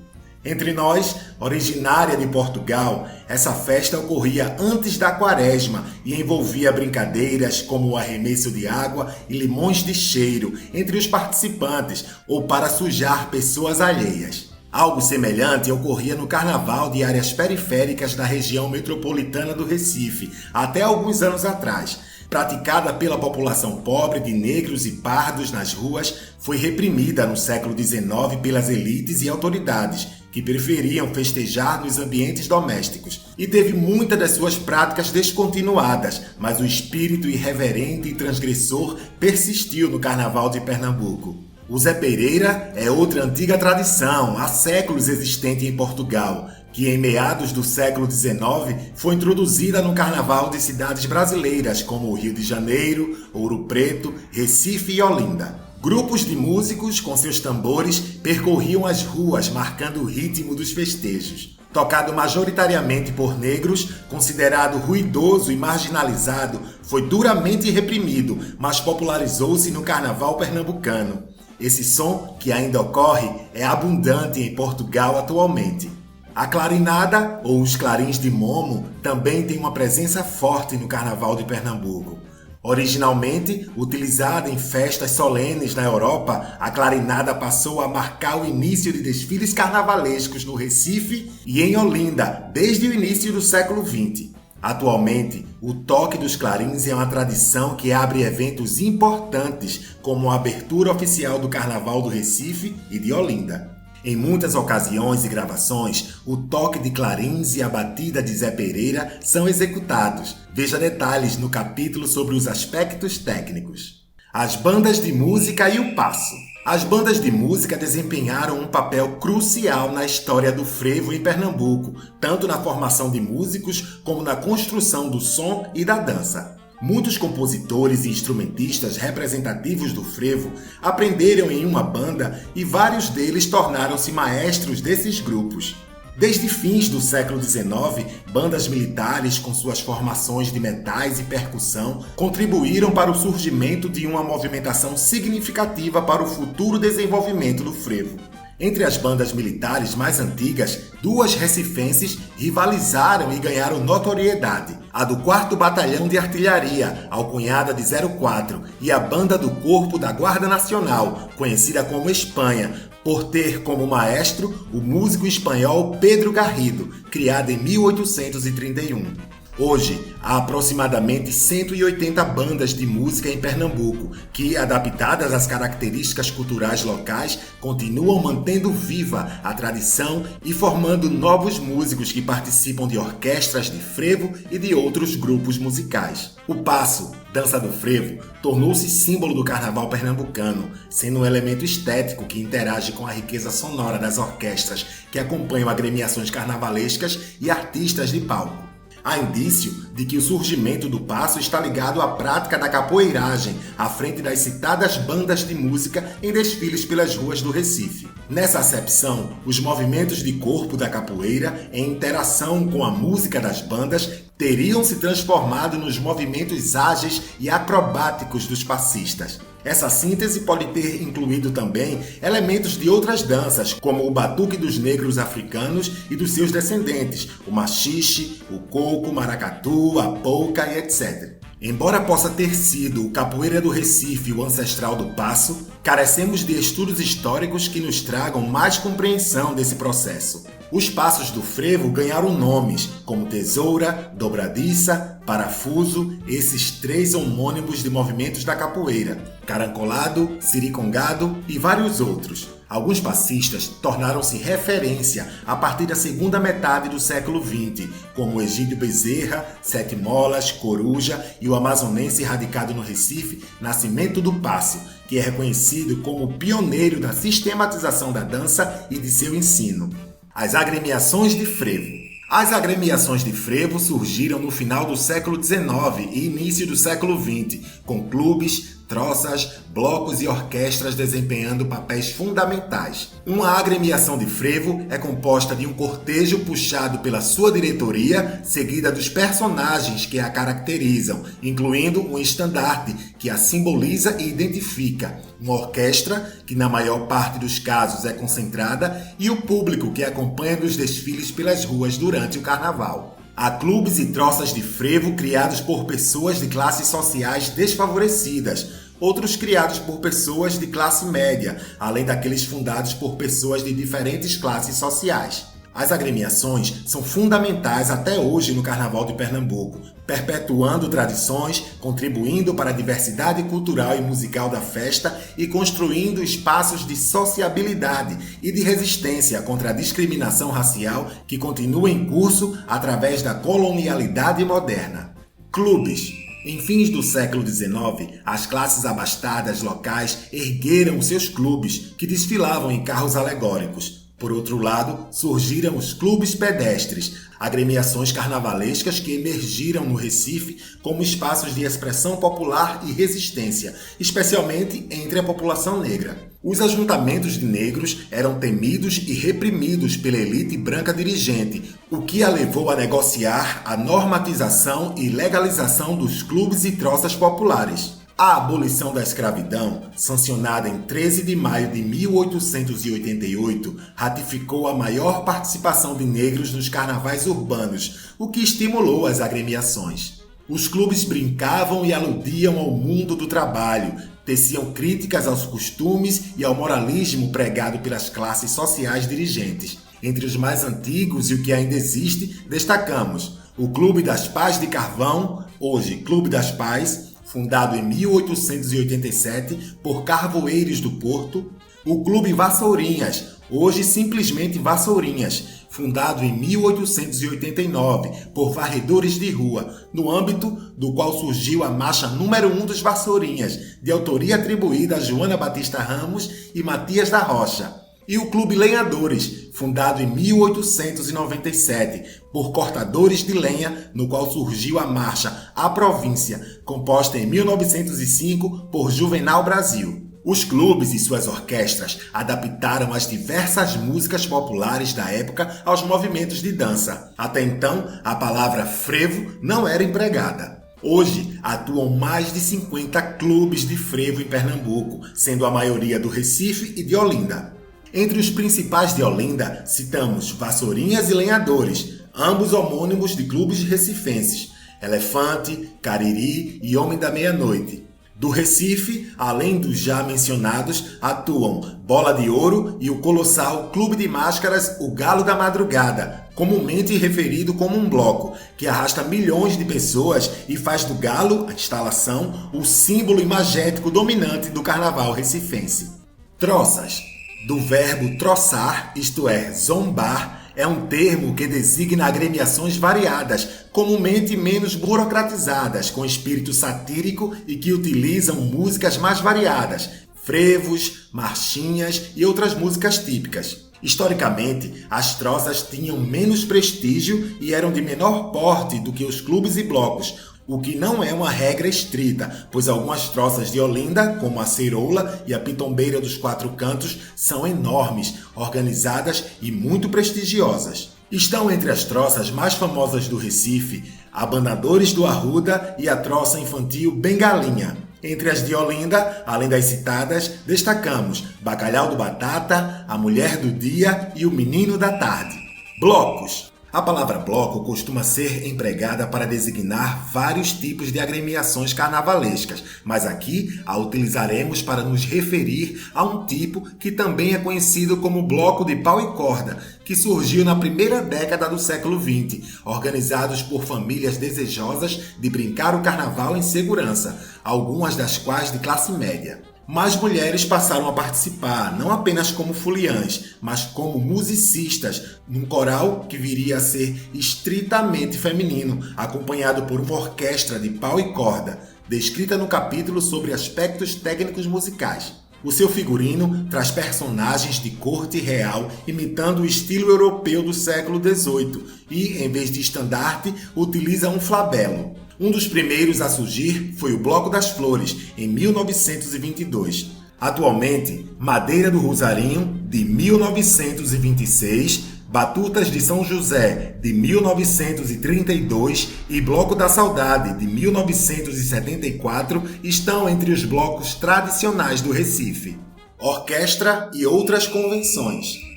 Entre nós, originária de Portugal, essa festa ocorria antes da Quaresma e envolvia brincadeiras como o arremesso de água e limões de cheiro entre os participantes ou para sujar pessoas alheias. Algo semelhante ocorria no carnaval de áreas periféricas da região metropolitana do Recife, até alguns anos atrás. Praticada pela população pobre de negros e pardos nas ruas, foi reprimida no século XIX pelas elites e autoridades, que preferiam festejar nos ambientes domésticos, e teve muitas das suas práticas descontinuadas, mas o espírito irreverente e transgressor persistiu no Carnaval de Pernambuco. O Zé Pereira é outra antiga tradição, há séculos existente em Portugal, que em meados do século XIX foi introduzida no carnaval de cidades brasileiras como o Rio de Janeiro, Ouro Preto, Recife e Olinda. Grupos de músicos com seus tambores percorriam as ruas marcando o ritmo dos festejos. Tocado majoritariamente por negros, considerado ruidoso e marginalizado, foi duramente reprimido, mas popularizou-se no carnaval pernambucano. Esse som, que ainda ocorre, é abundante em Portugal atualmente. A clarinada, ou os clarins de Momo, também tem uma presença forte no Carnaval de Pernambuco. Originalmente utilizada em festas solenes na Europa, a clarinada passou a marcar o início de desfiles carnavalescos no Recife e em Olinda, desde o início do século XX. Atualmente, o toque dos clarins é uma tradição que abre eventos importantes, como a abertura oficial do Carnaval do Recife e de Olinda. Em muitas ocasiões e gravações, o toque de clarins e a batida de Zé Pereira são executados. Veja detalhes no capítulo sobre os aspectos técnicos. As bandas de música e o passo. As bandas de música desempenharam um papel crucial na história do frevo em Pernambuco, tanto na formação de músicos como na construção do som e da dança. Muitos compositores e instrumentistas representativos do frevo aprenderam em uma banda e vários deles tornaram-se maestros desses grupos. Desde fins do século XIX, bandas militares com suas formações de metais e percussão contribuíram para o surgimento de uma movimentação significativa para o futuro desenvolvimento do frevo. Entre as bandas militares mais antigas, duas recifenses rivalizaram e ganharam notoriedade. A do 4º Batalhão de Artilharia, alcunhada de 04, e a Banda do Corpo da Guarda Nacional, conhecida como Espanha, por ter como maestro o músico espanhol Pedro Garrido, criado em 1831. Hoje, há aproximadamente 180 bandas de música em Pernambuco, que, adaptadas às características culturais locais, continuam mantendo viva a tradição e formando novos músicos que participam de orquestras de frevo e de outros grupos musicais. O passo, dança do frevo, tornou-se símbolo do carnaval pernambucano, sendo um elemento estético que interage com a riqueza sonora das orquestras que acompanham agremiações carnavalescas e artistas de palco. Há indício de que o surgimento do passo está ligado à prática da capoeiragem, à frente das citadas bandas de música em desfiles pelas ruas do Recife. Nessa acepção, os movimentos de corpo da capoeira, em interação com a música das bandas, teriam se transformado nos movimentos ágeis e acrobáticos dos passistas. Essa síntese pode ter incluído também elementos de outras danças, como o batuque dos negros africanos e dos seus descendentes, o machixe, o coco, o maracatu, a polca e etc. Embora possa ter sido o capoeira do Recife o ancestral do passo, carecemos de estudos históricos que nos tragam mais compreensão desse processo. Os passos do frevo ganharam nomes, como tesoura, dobradiça, parafuso, esses três homônimos de movimentos da capoeira, carancolado, siricongado e vários outros. Alguns passistas tornaram-se referência a partir da segunda metade do século XX, como Egídio Bezerra, Sete Molas, Coruja e o amazonense radicado no Recife, Nascimento do Passo, que é reconhecido como o pioneiro da sistematização da dança e de seu ensino. As agremiações de frevo. As agremiações de frevo surgiram no final do século XIX e início do século XX, com clubes, troças, blocos e orquestras desempenhando papéis fundamentais. Uma agremiação de frevo é composta de um cortejo puxado pela sua diretoria, seguida dos personagens que a caracterizam, incluindo um estandarte que a simboliza e identifica, uma orquestra, que na maior parte dos casos é concentrada, e o público que acompanha nos desfiles pelas ruas durante o carnaval. Há clubes e troças de frevo criados por pessoas de classes sociais desfavorecidas, outros criados por pessoas de classe média, além daqueles fundados por pessoas de diferentes classes sociais. As agremiações são fundamentais até hoje no Carnaval de Pernambuco, perpetuando tradições, contribuindo para a diversidade cultural e musical da festa e construindo espaços de sociabilidade e de resistência contra a discriminação racial que continua em curso através da colonialidade moderna. Clubes. Em fins do século XIX, as classes abastadas locais ergueram seus clubes, que desfilavam em carros alegóricos. Por outro lado, surgiram os clubes pedestres, agremiações carnavalescas que emergiram no Recife como espaços de expressão popular e resistência, especialmente entre a população negra. Os ajuntamentos de negros eram temidos e reprimidos pela elite branca dirigente, o que a levou a negociar a normatização e legalização dos clubes e troças populares. A abolição da escravidão, sancionada em 13 de maio de 1888, ratificou a maior participação de negros nos carnavais urbanos, o que estimulou as agremiações. Os clubes brincavam e aludiam ao mundo do trabalho, teciam críticas aos costumes e ao moralismo pregado pelas classes sociais dirigentes. Entre os mais antigos e o que ainda existe, destacamos o Clube das Pás de Carvão, hoje Clube das Pás, fundado em 1887 por carvoeiros do Porto, o Clube Vassourinhas, hoje simplesmente Vassourinhas, fundado em 1889 por varredores de rua, no âmbito do qual surgiu a marcha número 1 dos Vassourinhas, de autoria atribuída a Joana Batista Ramos e Matias da Rocha. E o Clube Lenhadores, fundado em 1897 por cortadores de lenha, no qual surgiu a marcha A Província, composta em 1905 por Juvenal Brasil. Os clubes e suas orquestras adaptaram as diversas músicas populares da época aos movimentos de dança. Até então, a palavra frevo não era empregada. Hoje, atuam mais de 50 clubes de frevo em Pernambuco, sendo a maioria do Recife e de Olinda. Entre os principais de Olinda, citamos Vassourinhas e Lenhadores, ambos homônimos de clubes recifenses, Elefante, Cariri e Homem da Meia-Noite. Do Recife, além dos já mencionados, atuam Bola de Ouro e o colossal Clube de Máscaras, o Galo da Madrugada, comumente referido como um bloco, que arrasta milhões de pessoas e faz do galo, a instalação, o símbolo imagético dominante do carnaval recifense. Troças. Do verbo troçar, isto é, zombar, é um termo que designa agremiações variadas, comumente menos burocratizadas, com espírito satírico e que utilizam músicas mais variadas, frevos, marchinhas e outras músicas típicas. Historicamente, as troças tinham menos prestígio e eram de menor porte do que os clubes e blocos, o que não é uma regra estrita, pois algumas troças de Olinda, como a Ceroula e a Pitombeira dos Quatro Cantos, são enormes, organizadas e muito prestigiosas. Estão entre as troças mais famosas do Recife, a Banadores do Arruda e a troça infantil Bengalinha. Entre as de Olinda, além das citadas, destacamos Bacalhau do Batata, a Mulher do Dia e o Menino da Tarde. Blocos. A palavra bloco costuma ser empregada para designar vários tipos de agremiações carnavalescas, mas aqui a utilizaremos para nos referir a um tipo que também é conhecido como bloco de pau e corda, que surgiu na primeira década do século XX, organizados por famílias desejosas de brincar o carnaval em segurança, algumas das quais de classe média. Mais mulheres passaram a participar, não apenas como foliãs, mas como musicistas, num coral que viria a ser estritamente feminino, acompanhado por uma orquestra de pau e corda, descrita no capítulo sobre aspectos técnicos musicais. O seu figurino traz personagens de corte real imitando o estilo europeu do século XVIII e, em vez de estandarte, utiliza um flabelo. Um dos primeiros a surgir foi o Bloco das Flores, em 1922. Atualmente, Madeira do Rosarinho, de 1926, Batutas de São José, de 1932 e Bloco da Saudade, de 1974, estão entre os blocos tradicionais do Recife. Orquestra e outras convenções.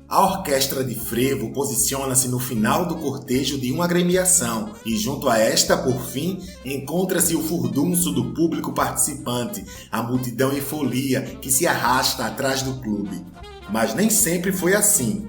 A orquestra de frevo posiciona-se no final do cortejo de uma agremiação e junto a esta, por fim, encontra-se o furdunço do público participante, a multidão em folia que se arrasta atrás do clube. Mas nem sempre foi assim.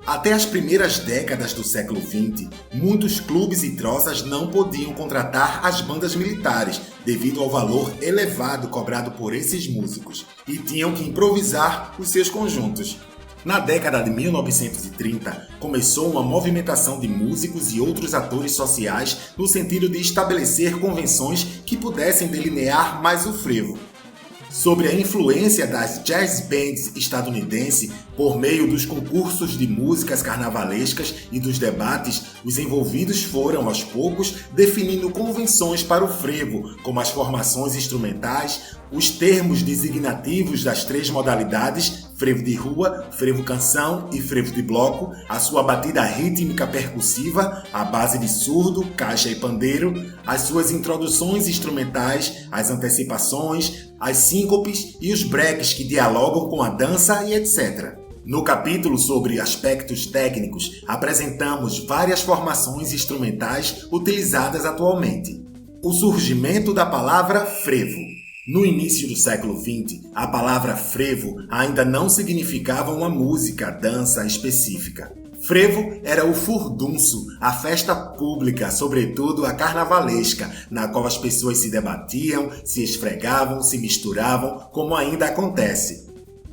Até as primeiras décadas do século XX, muitos clubes e troças não podiam contratar as bandas militares devido ao valor elevado cobrado por esses músicos e tinham que improvisar os seus conjuntos. Na década de 1930, começou uma movimentação de músicos e outros atores sociais no sentido de estabelecer convenções que pudessem delinear mais o frevo. Sobre a influência das jazz bands estadunidenses por meio dos concursos de músicas carnavalescas e dos debates, os envolvidos foram, aos poucos, definindo convenções para o frevo, como as formações instrumentais, os termos designativos das três modalidades, frevo de rua, frevo canção e frevo de bloco, a sua batida rítmica percussiva, à base de surdo, caixa e pandeiro, as suas introduções instrumentais, as antecipações, as síncopes e os breaks que dialogam com a dança e etc. No capítulo sobre aspectos técnicos, apresentamos várias formações instrumentais utilizadas atualmente. O surgimento da palavra frevo. No início do século XX, a palavra frevo ainda não significava uma música, dança específica. Frevo era o furdunço, a festa pública, sobretudo a carnavalesca, na qual as pessoas se debatiam, se esfregavam, se misturavam, como ainda acontece.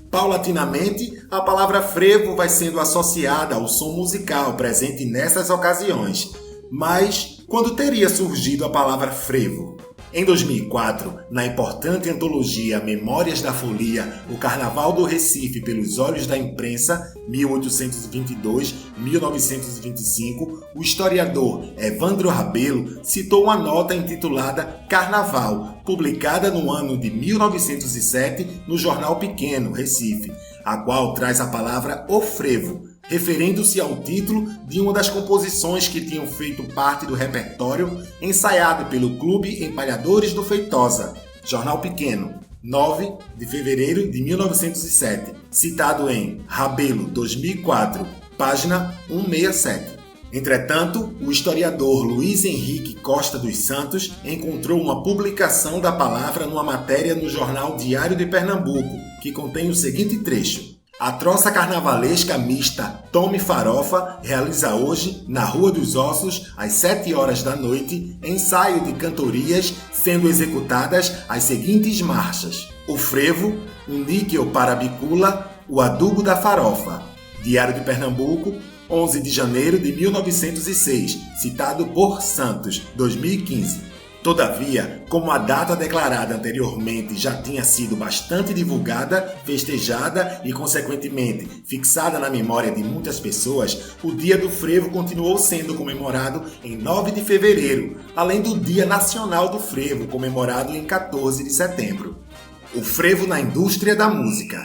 Paulatinamente, a palavra frevo vai sendo associada ao som musical presente nessas ocasiões. Mas quando teria surgido a palavra frevo? Em 2004, na importante antologia Memórias da Folia, o Carnaval do Recife pelos Olhos da Imprensa, 1822-1925, o historiador Evandro Rabelo citou uma nota intitulada Carnaval, publicada no ano de 1907 no Jornal Pequeno, Recife, a qual traz a palavra o frevo, referindo-se ao título de uma das composições que tinham feito parte do repertório ensaiado pelo Clube Empalhadores do Feitosa, Jornal Pequeno, 9 de fevereiro de 1907, citado em Rabelo 2004, página 167. Entretanto, o historiador Luiz Henrique Costa dos Santos encontrou uma publicação da palavra numa matéria no jornal Diário de Pernambuco, que contém o seguinte trecho. A troça carnavalesca mista Tome Farofa realiza hoje, na Rua dos Ossos, às 7 horas da noite, ensaio de cantorias sendo executadas as seguintes marchas. O frevo, um níquel para a bicula, o adubo da farofa. Diário de Pernambuco, 11 de janeiro de 1906, citado por Santos, 2015. Todavia, como a data declarada anteriormente já tinha sido bastante divulgada, festejada e, consequentemente, fixada na memória de muitas pessoas, o Dia do Frevo continuou sendo comemorado em 9 de fevereiro, além do Dia Nacional do Frevo, comemorado em 14 de setembro. O frevo na indústria da música.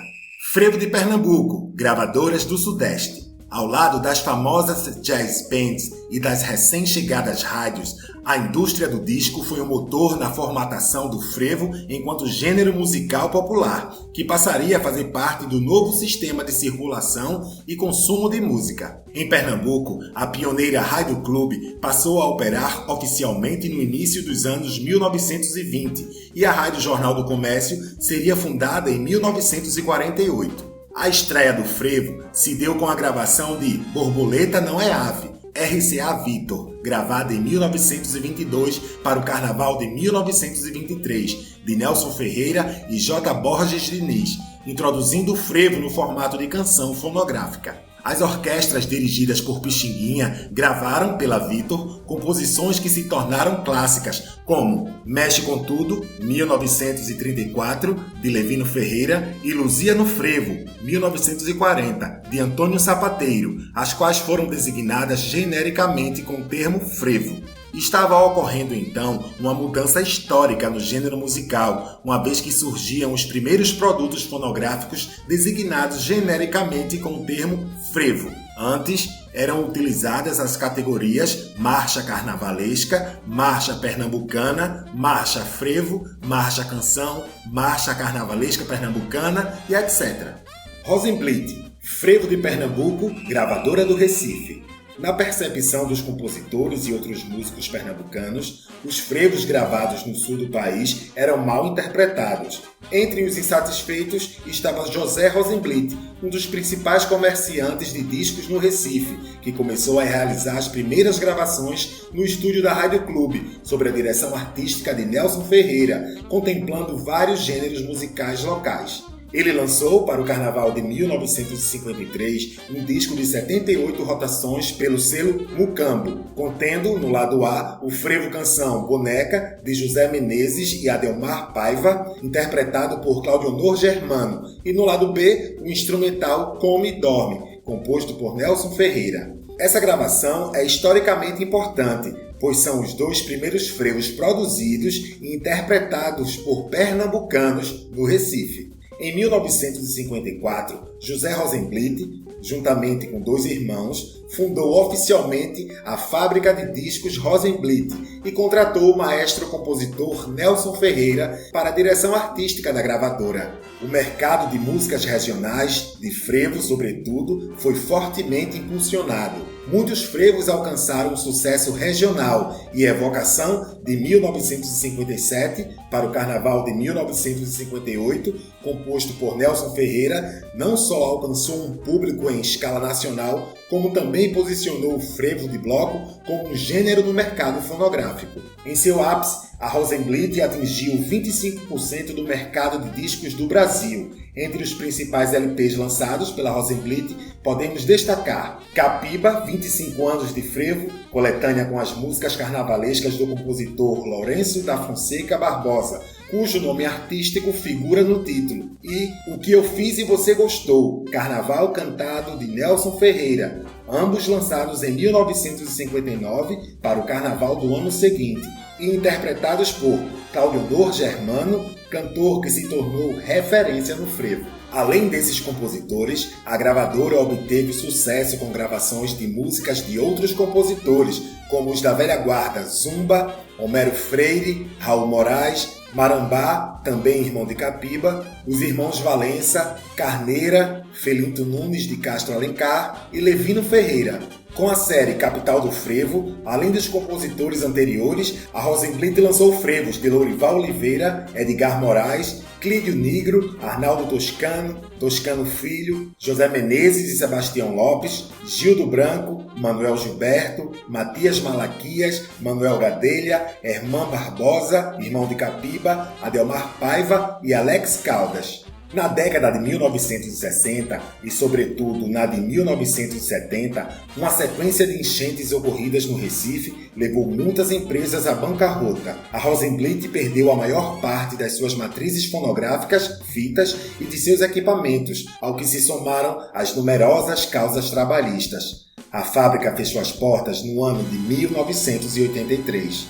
Frevo de Pernambuco, gravadoras do Sudeste. Ao lado das famosas jazz bands e das recém-chegadas rádios, a indústria do disco foi o motor na formatação do frevo enquanto gênero musical popular, que passaria a fazer parte do novo sistema de circulação e consumo de música. Em Pernambuco, a pioneira Rádio Clube passou a operar oficialmente no início dos anos 1920 e a Rádio Jornal do Comércio seria fundada em 1948. A estreia do frevo se deu com a gravação de Borboleta Não é Ave, RCA Victor, gravada em 1922 para o Carnaval de 1923, de Nelson Ferreira e J. Borges Diniz, introduzindo o frevo no formato de canção fonográfica. As orquestras dirigidas por Pixinguinha gravaram pela Victor composições que se tornaram clássicas, como Mexe com Tudo, 1934, de Levino Ferreira, e Luzia no Frevo, 1940, de Antônio Sapateiro, as quais foram designadas genericamente com o termo frevo. Estava ocorrendo então uma mudança histórica no gênero musical, uma vez que surgiam os primeiros produtos fonográficos designados genericamente com o termo frevo. Antes, eram utilizadas as categorias marcha carnavalesca, marcha pernambucana, marcha frevo, marcha canção, marcha carnavalesca pernambucana e etc. Rosenblit, frevo de Pernambuco, gravadora do Recife. Na percepção dos compositores e outros músicos pernambucanos, os frevos gravados no sul do país eram mal interpretados. Entre os insatisfeitos estava José Rosenblit, um dos principais comerciantes de discos no Recife, que começou a realizar as primeiras gravações no estúdio da Rádio Clube, sob a direção artística de Nelson Ferreira, contemplando vários gêneros musicais locais. Ele lançou para o Carnaval de 1953 um disco de 78 rotações pelo selo Mucambo, contendo no lado A o frevo-canção Boneca, de José Menezes e Adelmar Paiva, interpretado por Claudionor Germano, e no lado B o instrumental Come e Dorme, composto por Nelson Ferreira. Essa gravação é historicamente importante, pois são os dois primeiros frevos produzidos e interpretados por pernambucanos no Recife. Em 1954, José Rosenblit, juntamente com dois irmãos, fundou oficialmente a fábrica de discos Rosenblit e contratou o maestro-compositor Nelson Ferreira para a direção artística da gravadora. O mercado de músicas regionais, de frevo sobretudo, foi fortemente impulsionado. Muitos frevos alcançaram um sucesso regional e a evocação de 1957 para o Carnaval de 1958, composto por Nelson Ferreira, não só alcançou um público em escala nacional, como também posicionou o frevo de bloco como um gênero no mercado fonográfico. Em seu ápice, a Rosenblit atingiu 25% do mercado de discos do Brasil. Entre os principais LPs lançados pela Rosenblit, podemos destacar Capiba, 25 anos de frevo, coletânea com as músicas carnavalescas do compositor Lourenço da Fonseca Barbosa, cujo nome artístico figura no título, e O Que Eu Fiz e Você Gostou, Carnaval Cantado de Nelson Ferreira, ambos lançados em 1959 para o Carnaval do ano seguinte, e interpretados por Claudionor Germano, cantor que se tornou referência no frevo. Além desses compositores, a gravadora obteve sucesso com gravações de músicas de outros compositores, como os da velha guarda Zumba, Homero Freire, Raul Moraes, Marambá, também irmão de Capiba, os irmãos Valença, Carneira, Felinto Nunes de Castro Alencar e Levino Ferreira. Com a série Capital do Frevo, além dos compositores anteriores, a Rosenblit lançou frevos de Lourival Oliveira, Edgar Moraes, Clídio Nigro, Arnaldo Toscano, Toscano Filho, José Menezes e Sebastião Lopes, Gildo Branco, Manuel Gilberto, Matias Malaquias, Manuel Gadelha, Hermã Barbosa, irmão de Capiba, Adelmar Paiva e Alex Caldas. Na década de 1960 e, sobretudo, na de 1970, uma sequência de enchentes ocorridas no Recife levou muitas empresas à bancarrota. A Rosenblit perdeu a maior parte das suas matrizes fonográficas, fitas e de seus equipamentos, ao que se somaram as numerosas causas trabalhistas. A fábrica fechou as portas no ano de 1983.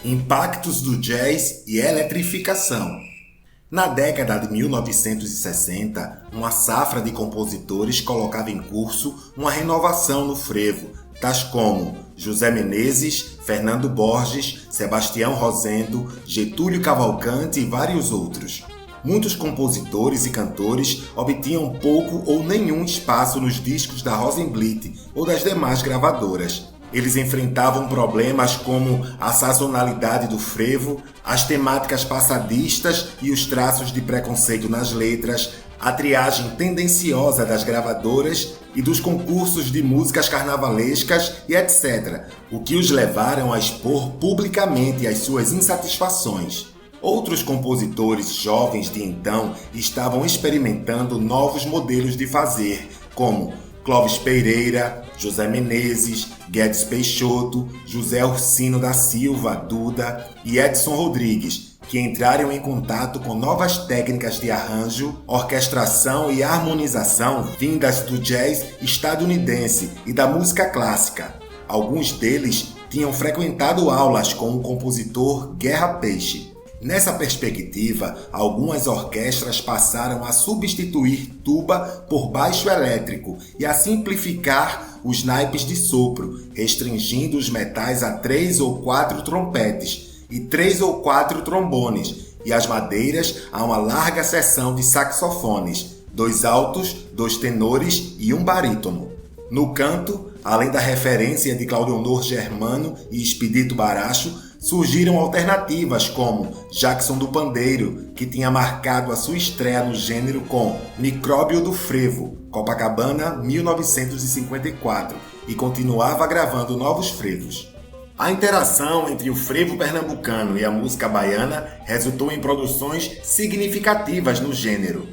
Impactos do jazz e eletrificação. Na década de 1960, uma safra de compositores colocava em curso uma renovação no frevo, tais como José Menezes, Fernando Borges, Sebastião Rosendo, Getúlio Cavalcante e vários outros. Muitos compositores e cantores obtinham pouco ou nenhum espaço nos discos da Rosenblit ou das demais gravadoras. Eles enfrentavam problemas como a sazonalidade do frevo, as temáticas passadistas e os traços de preconceito nas letras, a triagem tendenciosa das gravadoras e dos concursos de músicas carnavalescas e etc., o que os levaram a expor publicamente as suas insatisfações. Outros compositores jovens de então estavam experimentando novos modelos de fazer, como Clóvis Pereira, José Menezes, Guedes Peixoto, José Ursino da Silva, Duda e Edson Rodrigues, que entraram em contato com novas técnicas de arranjo, orquestração e harmonização vindas do jazz estadunidense e da música clássica. Alguns deles tinham frequentado aulas com o compositor Guerra Peixe. Nessa perspectiva, algumas orquestras passaram a substituir tuba por baixo elétrico e a simplificar os naipes de sopro, restringindo os metais a 3 ou 4 trompetes e 3 ou 4 trombones, e as madeiras a uma larga seção de saxofones, 2 altos, 2 tenores e 1 barítono. No canto, além da referência de Claudionor Germano e Expedito Baracho, surgiram alternativas como Jackson do Pandeiro, que tinha marcado a sua estreia no gênero com Micróbio do Frevo, Copacabana, 1954, e continuava gravando novos frevos. A interação entre o frevo pernambucano e a música baiana resultou em produções significativas no gênero.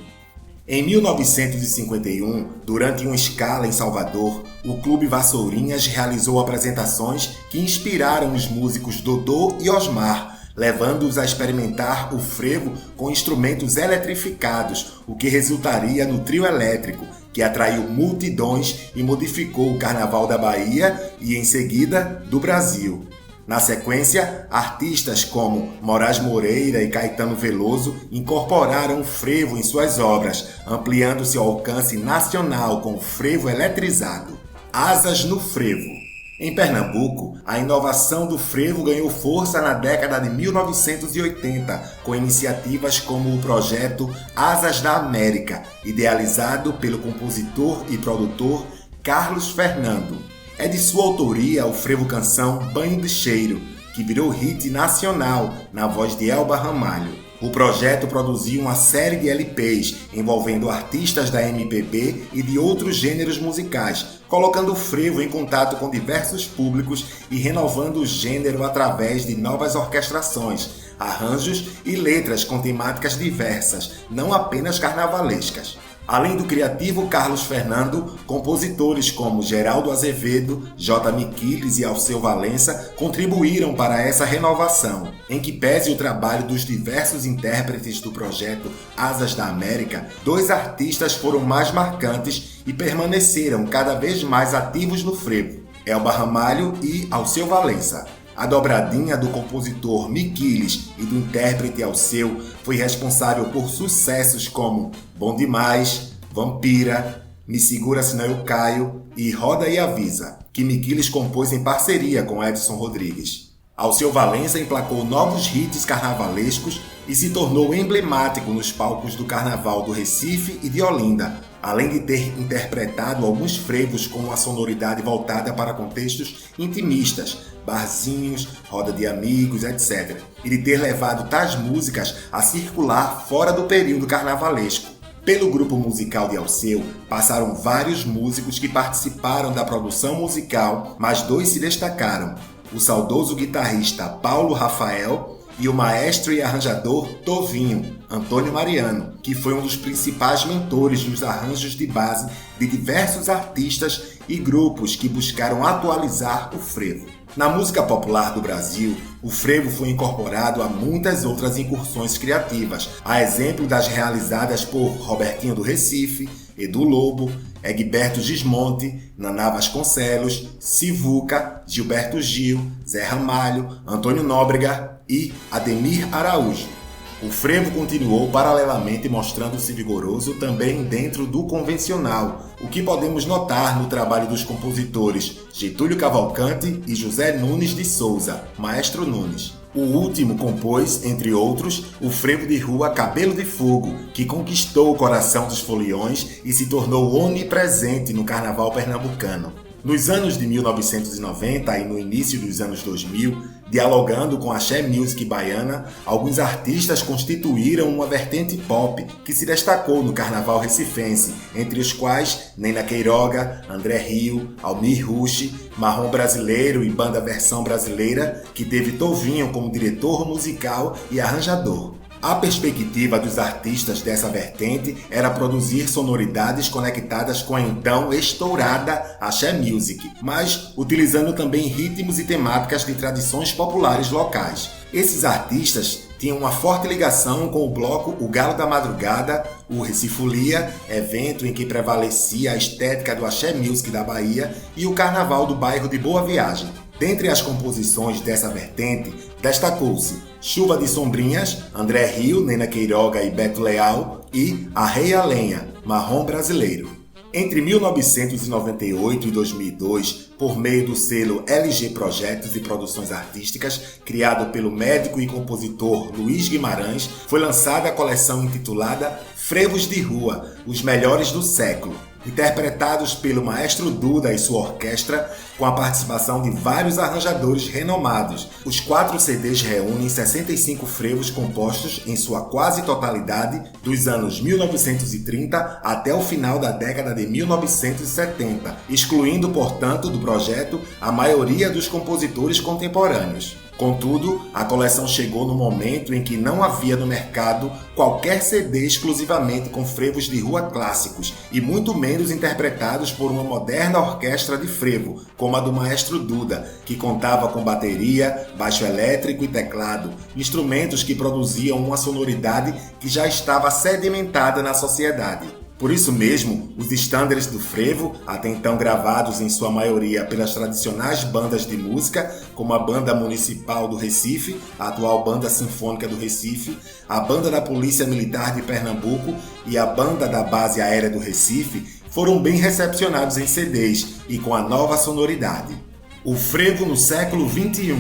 Em 1951, durante uma escala em Salvador, o Clube Vassourinhas realizou apresentações que inspiraram os músicos Dodô e Osmar, levando-os a experimentar o frevo com instrumentos eletrificados, o que resultaria no trio elétrico, que atraiu multidões e modificou o Carnaval da Bahia e, em seguida, do Brasil. Na sequência, artistas como Moraes Moreira e Caetano Veloso incorporaram o frevo em suas obras, ampliando seu alcance nacional com o frevo eletrizado. Asas no frevo. Em Pernambuco, a inovação do frevo ganhou força na década de 1980, com iniciativas como o projeto Asas da América, idealizado pelo compositor e produtor Carlos Fernando. É de sua autoria o frevo-canção Banho de Cheiro, que virou hit nacional na voz de Elba Ramalho. O projeto produziu uma série de LPs envolvendo artistas da MPB e de outros gêneros musicais, colocando o frevo em contato com diversos públicos e renovando o gênero através de novas orquestrações, arranjos e letras com temáticas diversas, não apenas carnavalescas. Além do criativo Carlos Fernando, compositores como Geraldo Azevedo, J. Miquiles e Alceu Valença contribuíram para essa renovação, em que pese o trabalho dos diversos intérpretes do projeto Asas da América, 2 artistas foram mais marcantes e permaneceram cada vez mais ativos no frevo, Elba Ramalho e Alceu Valença. A dobradinha do compositor Miquiles e do intérprete Alceu foi responsável por sucessos como Bom Demais, Vampira, Me Segura Senão Eu Caio e Roda e Avisa, que Miquiles compôs em parceria com Edson Rodrigues. Alceu Valença emplacou novos hits carnavalescos e se tornou emblemático nos palcos do Carnaval do Recife e de Olinda, além de ter interpretado alguns frevos com uma sonoridade voltada para contextos intimistas, barzinhos, roda de amigos, etc., e de ter levado tais músicas a circular fora do período carnavalesco. Pelo grupo musical de Alceu, passaram vários músicos que participaram da produção musical, mas 2 se destacaram: o saudoso guitarrista Paulo Rafael e o maestro e arranjador Tovinho, Antônio Mariano, que foi um dos principais mentores dos arranjos de base de diversos artistas e grupos que buscaram atualizar o frevo. Na música popular do Brasil, o frevo foi incorporado a muitas outras incursões criativas, a exemplo das realizadas por Robertinho do Recife, Edu Lobo, Egberto Gismonte, Naná Vasconcelos, Sivuca, Gilberto Gil, Zé Ramalho, Antônio Nóbrega e Ademir Araújo. O frevo continuou paralelamente mostrando-se vigoroso também dentro do convencional, o que podemos notar no trabalho dos compositores Getúlio Cavalcante e José Nunes de Souza, Maestro Nunes. O último compôs, entre outros, o frevo de rua Cabelo de Fogo, que conquistou o coração dos foliões e se tornou onipresente no carnaval pernambucano. Nos anos de 1990 e no início dos anos 2000, dialogando com a axé music baiana, alguns artistas constituíram uma vertente pop que se destacou no carnaval recifense, entre os quais Nena Queiroga, André Rio, Almir Rushi, Marrom Brasileiro e Banda Versão Brasileira, que teve Tovinho como diretor musical e arranjador. A perspectiva dos artistas dessa vertente era produzir sonoridades conectadas com a então estourada axé music, mas utilizando também ritmos e temáticas de tradições populares locais. Esses artistas tinham uma forte ligação com o bloco O Galo da Madrugada, o Recifolia, evento em que prevalecia a estética do axé music da Bahia, e o Carnaval do bairro de Boa Viagem. Dentre as composições dessa vertente, destacou-se Chuva de Sombrinhas, André Rio, Nena Queiroga e Beto Leal e Arrei a Lenha, Marrom Brasileiro. Entre 1998 e 2002, por meio do selo LG Projetos e Produções Artísticas, criado pelo médico e compositor Luiz Guimarães, foi lançada a coleção intitulada Frevos de Rua, os melhores do século, interpretados pelo maestro Duda e sua orquestra, com a participação de vários arranjadores renomados. Os 4 CDs reúnem 65 frevos compostos, em sua quase totalidade, dos anos 1930 até o final da década de 1970, excluindo, portanto, do projeto a maioria dos compositores contemporâneos. Contudo, a coleção chegou no momento em que não havia no mercado qualquer CD exclusivamente com frevos de rua clássicos, e muito menos interpretados por uma moderna orquestra de frevo, como a do maestro Duda, que contava com bateria, baixo elétrico e teclado, instrumentos que produziam uma sonoridade que já estava sedimentada na sociedade. Por isso mesmo, os estándares do frevo, até então gravados em sua maioria pelas tradicionais bandas de música, como a Banda Municipal do Recife, a atual Banda Sinfônica do Recife, a Banda da Polícia Militar de Pernambuco e a Banda da Base Aérea do Recife, foram bem recepcionados em CDs e com a nova sonoridade. O frevo no século XXI,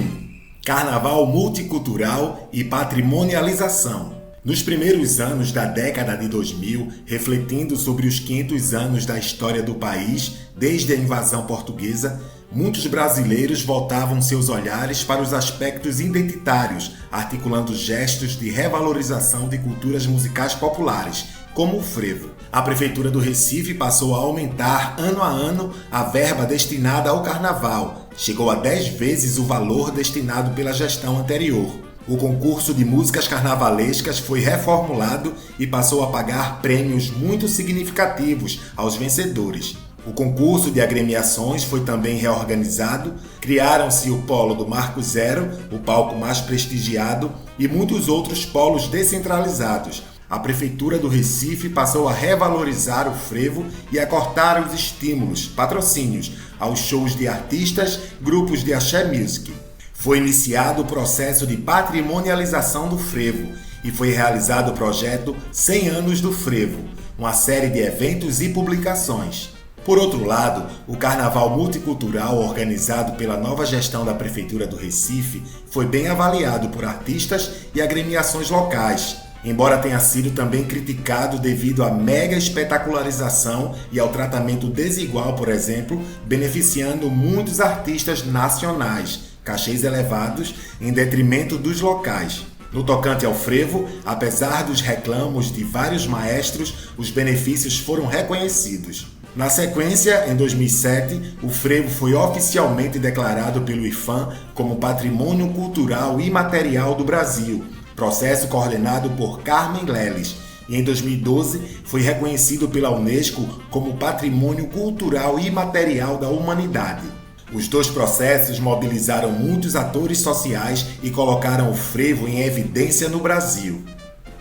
Carnaval multicultural e patrimonialização. Nos primeiros anos da década de 2000, refletindo sobre os 500 anos da história do país, desde a invasão portuguesa, muitos brasileiros voltavam seus olhares para os aspectos identitários, articulando gestos de revalorização de culturas musicais populares, como o frevo. A Prefeitura do Recife passou a aumentar ano a ano a verba destinada ao carnaval. Chegou a 10 vezes o valor destinado pela gestão anterior. O concurso de músicas carnavalescas foi reformulado e passou a pagar prêmios muito significativos aos vencedores. O concurso de agremiações foi também reorganizado, criaram-se o polo do Marco Zero, o palco mais prestigiado, e muitos outros polos descentralizados. A Prefeitura do Recife passou a revalorizar o frevo e a cortar os estímulos, patrocínios, aos shows de artistas, grupos de axé music. Foi iniciado o processo de patrimonialização do frevo e foi realizado o projeto 100 anos do frevo, uma série de eventos e publicações. Por outro lado, o Carnaval multicultural organizado pela nova gestão da Prefeitura do Recife foi bem avaliado por artistas e agremiações locais, embora tenha sido também criticado devido à mega espetacularização e ao tratamento desigual, por exemplo, beneficiando muitos artistas nacionais, cachês elevados em detrimento dos locais. No tocante ao frevo, apesar dos reclamos de vários maestros, os benefícios foram reconhecidos. Na sequência, em 2007, o frevo foi oficialmente declarado pelo IPHAN como Patrimônio Cultural Imaterial do Brasil, processo coordenado por Carmen Leles, e em 2012 foi reconhecido pela Unesco como Patrimônio Cultural Imaterial da Humanidade. Os dois processos mobilizaram muitos atores sociais e colocaram o frevo em evidência no Brasil.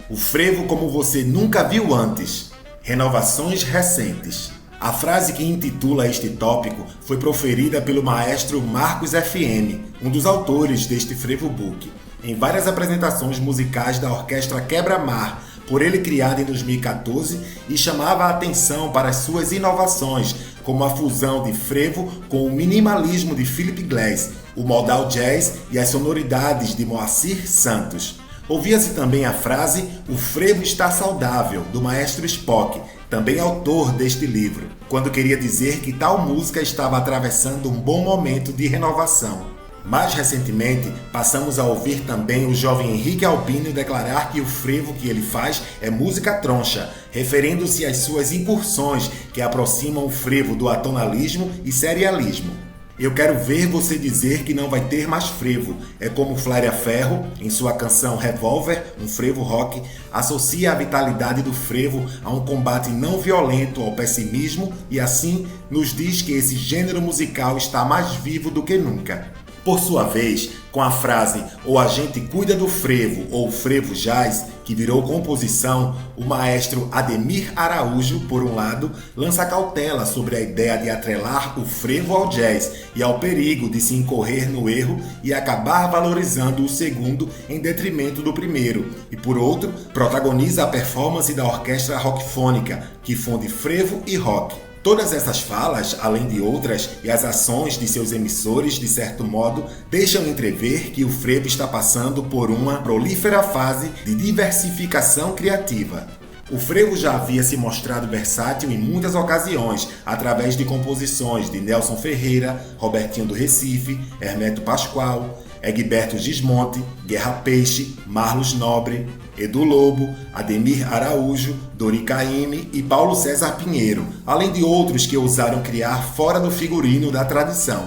O frevo como você nunca viu antes. Renovações recentes. A frase que intitula este tópico foi proferida pelo maestro Marcos FM, um dos autores deste Frevo Book, em várias apresentações musicais da Orquestra Quebra-Mar, por ele criada em 2014, e chamava a atenção para as suas inovações, como a fusão de frevo com o minimalismo de Philip Glass, o modal jazz e as sonoridades de Moacir Santos. Ouvia-se também a frase "O frevo está saudável", do maestro Spock, também autor deste livro, quando queria dizer que tal música estava atravessando um bom momento de renovação. Mais recentemente, passamos a ouvir também o jovem Henrique Albino declarar que o frevo que ele faz é música troncha, referindo-se às suas incursões que aproximam o frevo do atonalismo e serialismo. Eu quero ver você dizer que não vai ter mais frevo. É como Flária Ferro, em sua canção Revolver, um frevo rock, associa a vitalidade do frevo a um combate não violento ao pessimismo e assim nos diz que esse gênero musical está mais vivo do que nunca. Por sua vez, com a frase "ou a gente cuida do frevo" ou "frevo jaz", que virou composição, o maestro Ademir Araújo, por um lado, lança cautela sobre a ideia de atrelar o frevo ao jazz e ao perigo de se incorrer no erro e acabar valorizando o segundo em detrimento do primeiro, e por outro, protagoniza a performance da orquestra rockfônica, que funde frevo e rock. Todas essas falas, além de outras, e as ações de seus emissores, de certo modo, deixam entrever que o frevo está passando por uma prolífera fase de diversificação criativa. O frevo já havia se mostrado versátil em muitas ocasiões, através de composições de Nelson Ferreira, Robertinho do Recife, Hermeto Pascoal, Egberto Gismonte, Guerra Peixe, Marlos Nobre, Edu Lobo, Ademir Araújo, Dori Caymmi e Paulo César Pinheiro, além de outros que ousaram criar fora do figurino da tradição.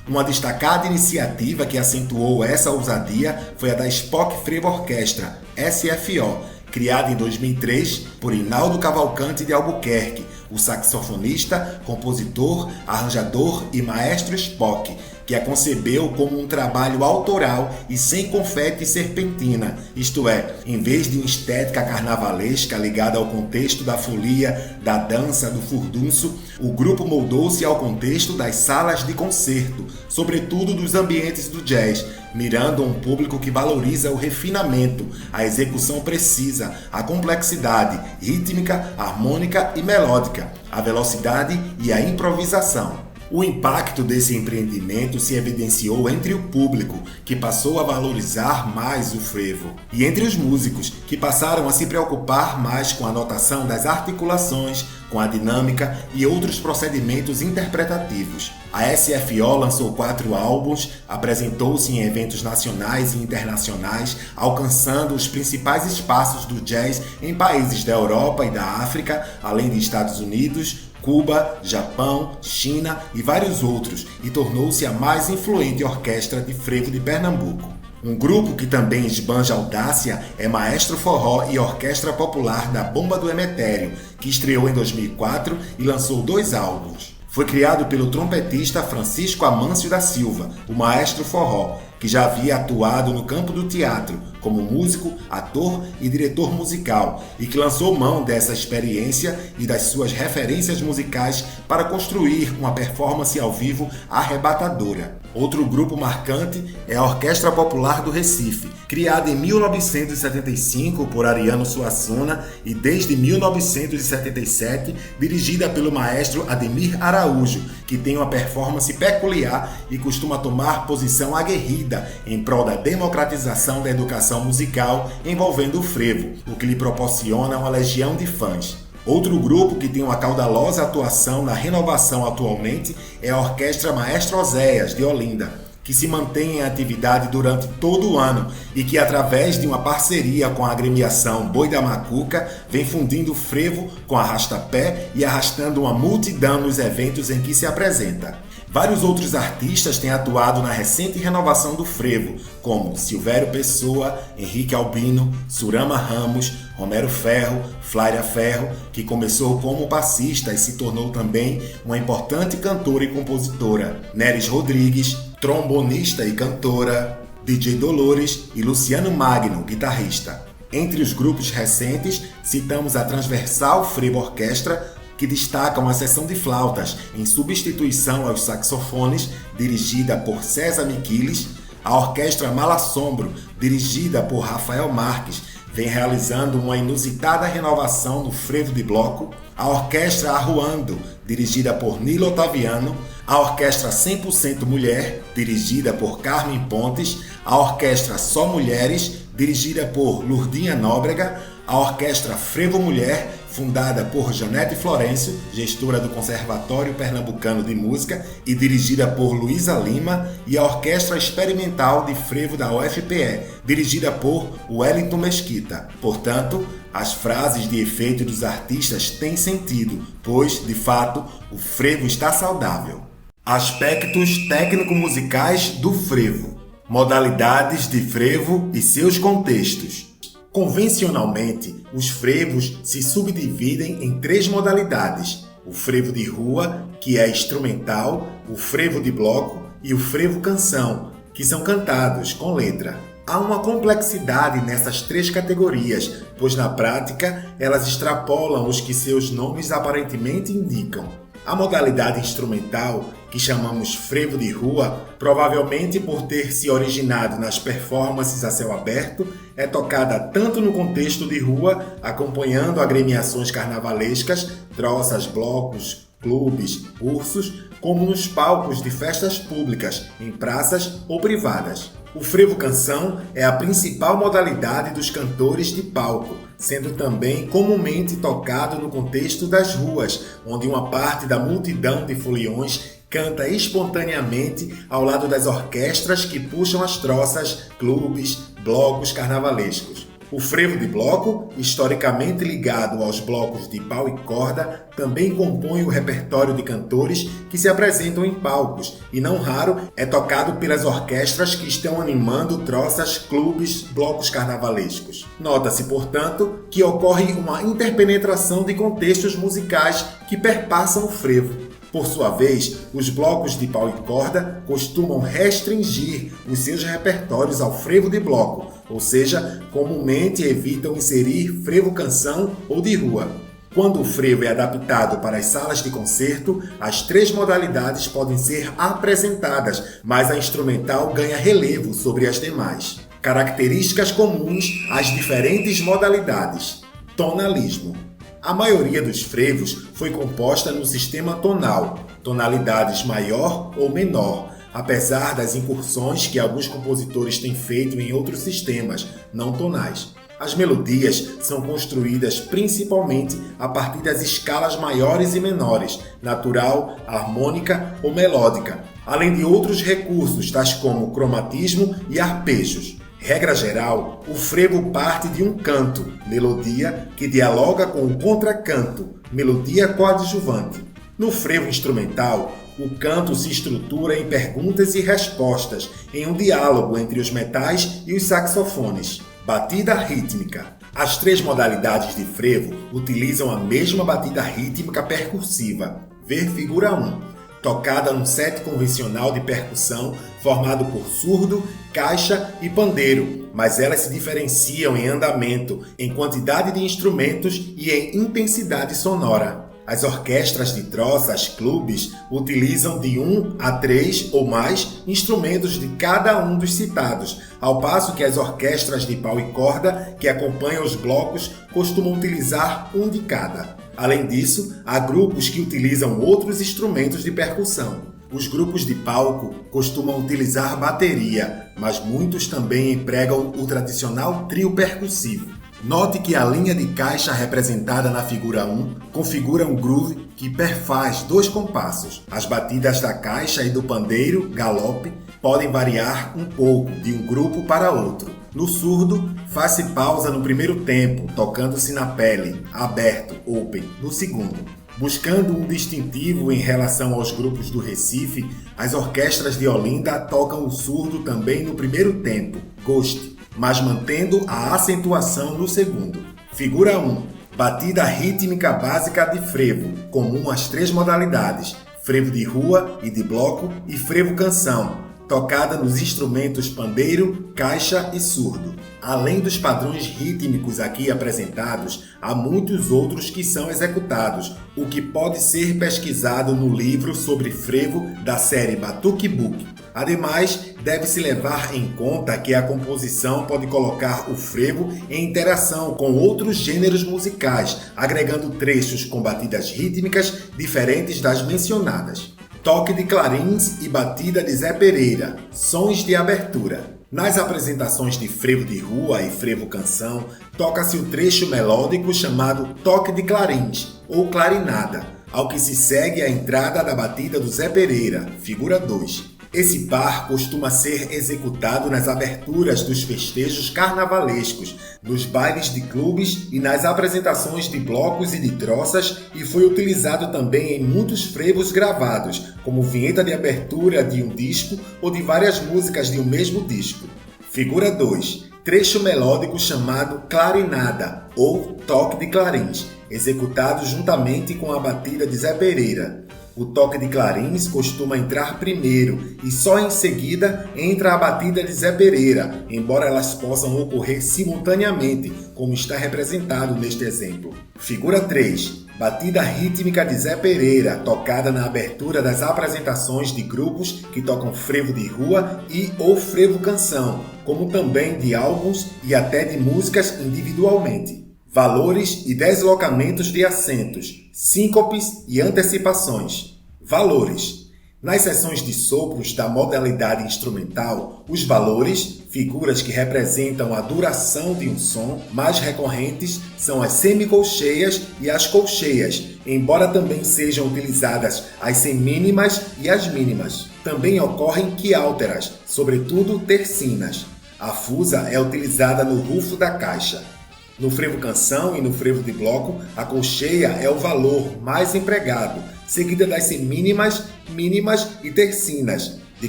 Uma destacada iniciativa que acentuou essa ousadia foi a da Spock Frevo Orquestra, SFO, criada em 2003 por Hinaldo Cavalcante de Albuquerque, o saxofonista, compositor, arranjador e maestro Spock, que a concebeu como um trabalho autoral e sem confete e serpentina, isto é, em vez de uma estética carnavalesca ligada ao contexto da folia, da dança, do furdunço, o grupo moldou-se ao contexto das salas de concerto, sobretudo dos ambientes do jazz, mirando um público que valoriza o refinamento, a execução precisa, a complexidade rítmica, harmônica e melódica, a velocidade e a improvisação. O impacto desse empreendimento se evidenciou entre o público, que passou a valorizar mais o frevo, e entre os músicos, que passaram a se preocupar mais com a notação das articulações, com a dinâmica e outros procedimentos interpretativos. A SFO lançou 4 álbuns, apresentou-se em eventos nacionais e internacionais, alcançando os principais espaços do jazz em países da Europa e da África, além de Estados Unidos, Cuba, Japão, China e vários outros, e tornou-se a mais influente orquestra de frevo de Pernambuco. Um grupo que também esbanja audácia é Maestro Forró e Orquestra Popular da Bomba do Emetério, que estreou em 2004 e lançou 2 álbuns. Foi criado pelo trompetista Francisco Amâncio da Silva, o Maestro Forró, que já havia atuado no campo do teatro como músico, ator e diretor musical, e que lançou mão dessa experiência e das suas referências musicais para construir uma performance ao vivo arrebatadora. Outro grupo marcante é a Orquestra Popular do Recife, criada em 1975 por Ariano Suassuna e desde 1977 dirigida pelo maestro Ademir Araújo, que tem uma performance peculiar e costuma tomar posição aguerrida em prol da democratização da educação musical envolvendo o frevo, o que lhe proporciona uma legião de fãs. Outro grupo que tem uma caudalosa atuação na renovação atualmente é a Orquestra Maestro Oséias, de Olinda, que se mantém em atividade durante todo o ano e que, através de uma parceria com a agremiação Boi da Macuca, vem fundindo frevo com arrastapé e arrastando uma multidão nos eventos em que se apresenta. Vários outros artistas têm atuado na recente renovação do frevo, como Silvério Pessoa, Henrique Albino, Surama Ramos, Romero Ferro, Flávia Ferro, que começou como passista e se tornou também uma importante cantora e compositora, Neres Rodrigues, trombonista e cantora, DJ Dolores e Luciano Magno, guitarrista. Entre os grupos recentes, citamos a Transversal Frevo Orquestra, que destaca uma seção de flautas em substituição aos saxofones, dirigida por César Miquiles. A Orquestra Malassombro, dirigida por Rafael Marques, vem realizando uma inusitada renovação no frevo de bloco. A Orquestra Arruando, dirigida por Nilo Otaviano. A Orquestra 100% Mulher, dirigida por Carmen Pontes. A Orquestra Só Mulheres, dirigida por Lurdinha Nóbrega. A Orquestra Frevo Mulher, fundada por Janete Florencio, gestora do Conservatório Pernambucano de Música e dirigida por Luísa Lima, e a Orquestra Experimental de Frevo da UFPE, dirigida por Wellington Mesquita. Portanto, as frases de efeito dos artistas têm sentido, pois, de fato, o frevo está saudável. Aspectos técnico-musicais do frevo. Modalidades de frevo e seus contextos. Convencionalmente, os frevos se subdividem em 3 modalidades: o frevo de rua, que é instrumental, o frevo de bloco e o frevo canção, que são cantados com letra. Há uma complexidade nessas três categorias, pois na prática elas extrapolam os que seus nomes aparentemente indicam. A modalidade instrumental, que chamamos frevo de rua, provavelmente por ter se originado nas performances a céu aberto, é tocada tanto no contexto de rua, acompanhando agremiações carnavalescas, troças, blocos, clubes, ursos, como nos palcos de festas públicas, em praças ou privadas. O frevo-canção é a principal modalidade dos cantores de palco, sendo também comumente tocado no contexto das ruas, onde uma parte da multidão de foliões canta espontaneamente ao lado das orquestras que puxam as troças, clubes, blocos carnavalescos. O frevo de bloco, historicamente ligado aos blocos de pau e corda, também compõe o repertório de cantores que se apresentam em palcos e, não raro, é tocado pelas orquestras que estão animando troças, clubes, blocos carnavalescos. Nota-se, portanto, que ocorre uma interpenetração de contextos musicais que perpassam o frevo. Por sua vez, os blocos de pau e corda costumam restringir os seus repertórios ao frevo de bloco, ou seja, comumente evitam inserir frevo-canção ou de rua. Quando o frevo é adaptado para as salas de concerto, as três modalidades podem ser apresentadas, mas a instrumental ganha relevo sobre as demais. Características comuns às diferentes modalidades. Tonalismo. A maioria dos frevos foi composta no sistema tonal, tonalidades maior ou menor, apesar das incursões que alguns compositores têm feito em outros sistemas não tonais. As melodias são construídas principalmente a partir das escalas maiores e menores, natural, harmônica ou melódica, além de outros recursos tais como cromatismo e arpejos. Regra geral, o frevo parte de um canto, melodia, que dialoga com o contracanto, melodia coadjuvante. No frevo instrumental, o canto se estrutura em perguntas e respostas, em um diálogo entre os metais e os saxofones. Batida rítmica. As três modalidades de frevo utilizam a mesma batida rítmica percussiva. Ver figura 1. Tocada num set convencional de percussão formado por surdo, caixa e pandeiro, mas elas se diferenciam em andamento, em quantidade de instrumentos e em intensidade sonora. As orquestras de troças, clubes, utilizam de 1 a 3 ou mais instrumentos de cada um dos citados, ao passo que as orquestras de pau e corda, que acompanham os blocos, costumam utilizar um de cada. Além disso, há grupos que utilizam outros instrumentos de percussão. Os grupos de palco costumam utilizar bateria, mas muitos também empregam o tradicional trio percussivo. Note que a linha de caixa representada na figura 1 configura um groove que perfaz 2 compassos. As batidas da caixa e do pandeiro, galope, podem variar um pouco de um grupo para outro. No surdo, faz-se pausa no primeiro tempo, tocando-se na pele, aberto, open, no segundo. Buscando um distintivo em relação aos grupos do Recife, as orquestras de Olinda tocam o surdo também no primeiro tempo, ghost, mas mantendo a acentuação no segundo. Figura 1. Batida rítmica básica de frevo, comum às três modalidades, frevo de rua e de bloco e frevo-canção, tocada nos instrumentos pandeiro, caixa e surdo. Além dos padrões rítmicos aqui apresentados, há muitos outros que são executados, o que pode ser pesquisado no livro sobre frevo da série Batuque Book. Ademais, deve-se levar em conta que a composição pode colocar o frevo em interação com outros gêneros musicais, agregando trechos com batidas rítmicas diferentes das mencionadas. Toque de clarins e batida de Zé Pereira, sons de abertura. Nas apresentações de frevo de rua e frevo-canção, toca-se o trecho melódico chamado toque de clarins, ou clarinada, ao que se segue a entrada da batida do Zé Pereira, figura 2. Esse par costuma ser executado nas aberturas dos festejos carnavalescos, nos bailes de clubes e nas apresentações de blocos e de troças, e foi utilizado também em muitos frevos gravados, como vinheta de abertura de um disco ou de várias músicas de um mesmo disco. Figura 2. Trecho melódico chamado clarinada, ou toque de clarins, executado juntamente com a batida de Zé Pereira. O toque de clarins costuma entrar primeiro e só em seguida entra a batida de Zé Pereira, embora elas possam ocorrer simultaneamente, como está representado neste exemplo. Figura 3. Batida rítmica de Zé Pereira, tocada na abertura das apresentações de grupos que tocam frevo de rua e ou frevo canção, como também de álbuns e até de músicas individualmente. Valores e deslocamentos de acentos, síncopes e antecipações. Valores. Nas seções de sopros da modalidade instrumental, os valores, figuras que representam a duração de um som, mais recorrentes são as semicolcheias e as colcheias, embora também sejam utilizadas as semínimas e as mínimas. Também ocorrem quiálteras, sobretudo tercinas. A fusa é utilizada no rufo da caixa. No frevo canção e no frevo de bloco, a colcheia é o valor mais empregado, seguida das semínimas, mínimas e tercinas, de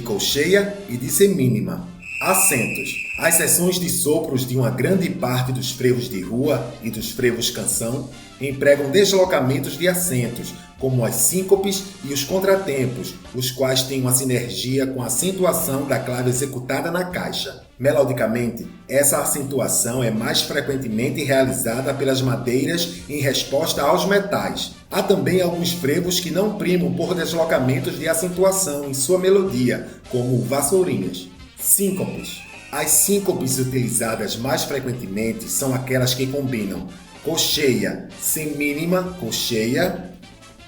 colcheia e de semínima. Acentos. As seções de sopros de uma grande parte dos frevos de rua e dos frevos canção empregam deslocamentos de acentos, como as síncopes e os contratempos, os quais têm uma sinergia com a acentuação da clave executada na caixa. Melodicamente, essa acentuação é mais frequentemente realizada pelas madeiras em resposta aos metais. Há também alguns frevos que não primam por deslocamentos de acentuação em sua melodia, como vassourinhas. Síncopes. As síncopes utilizadas mais frequentemente são aquelas que combinam colcheia, semínima, colcheia,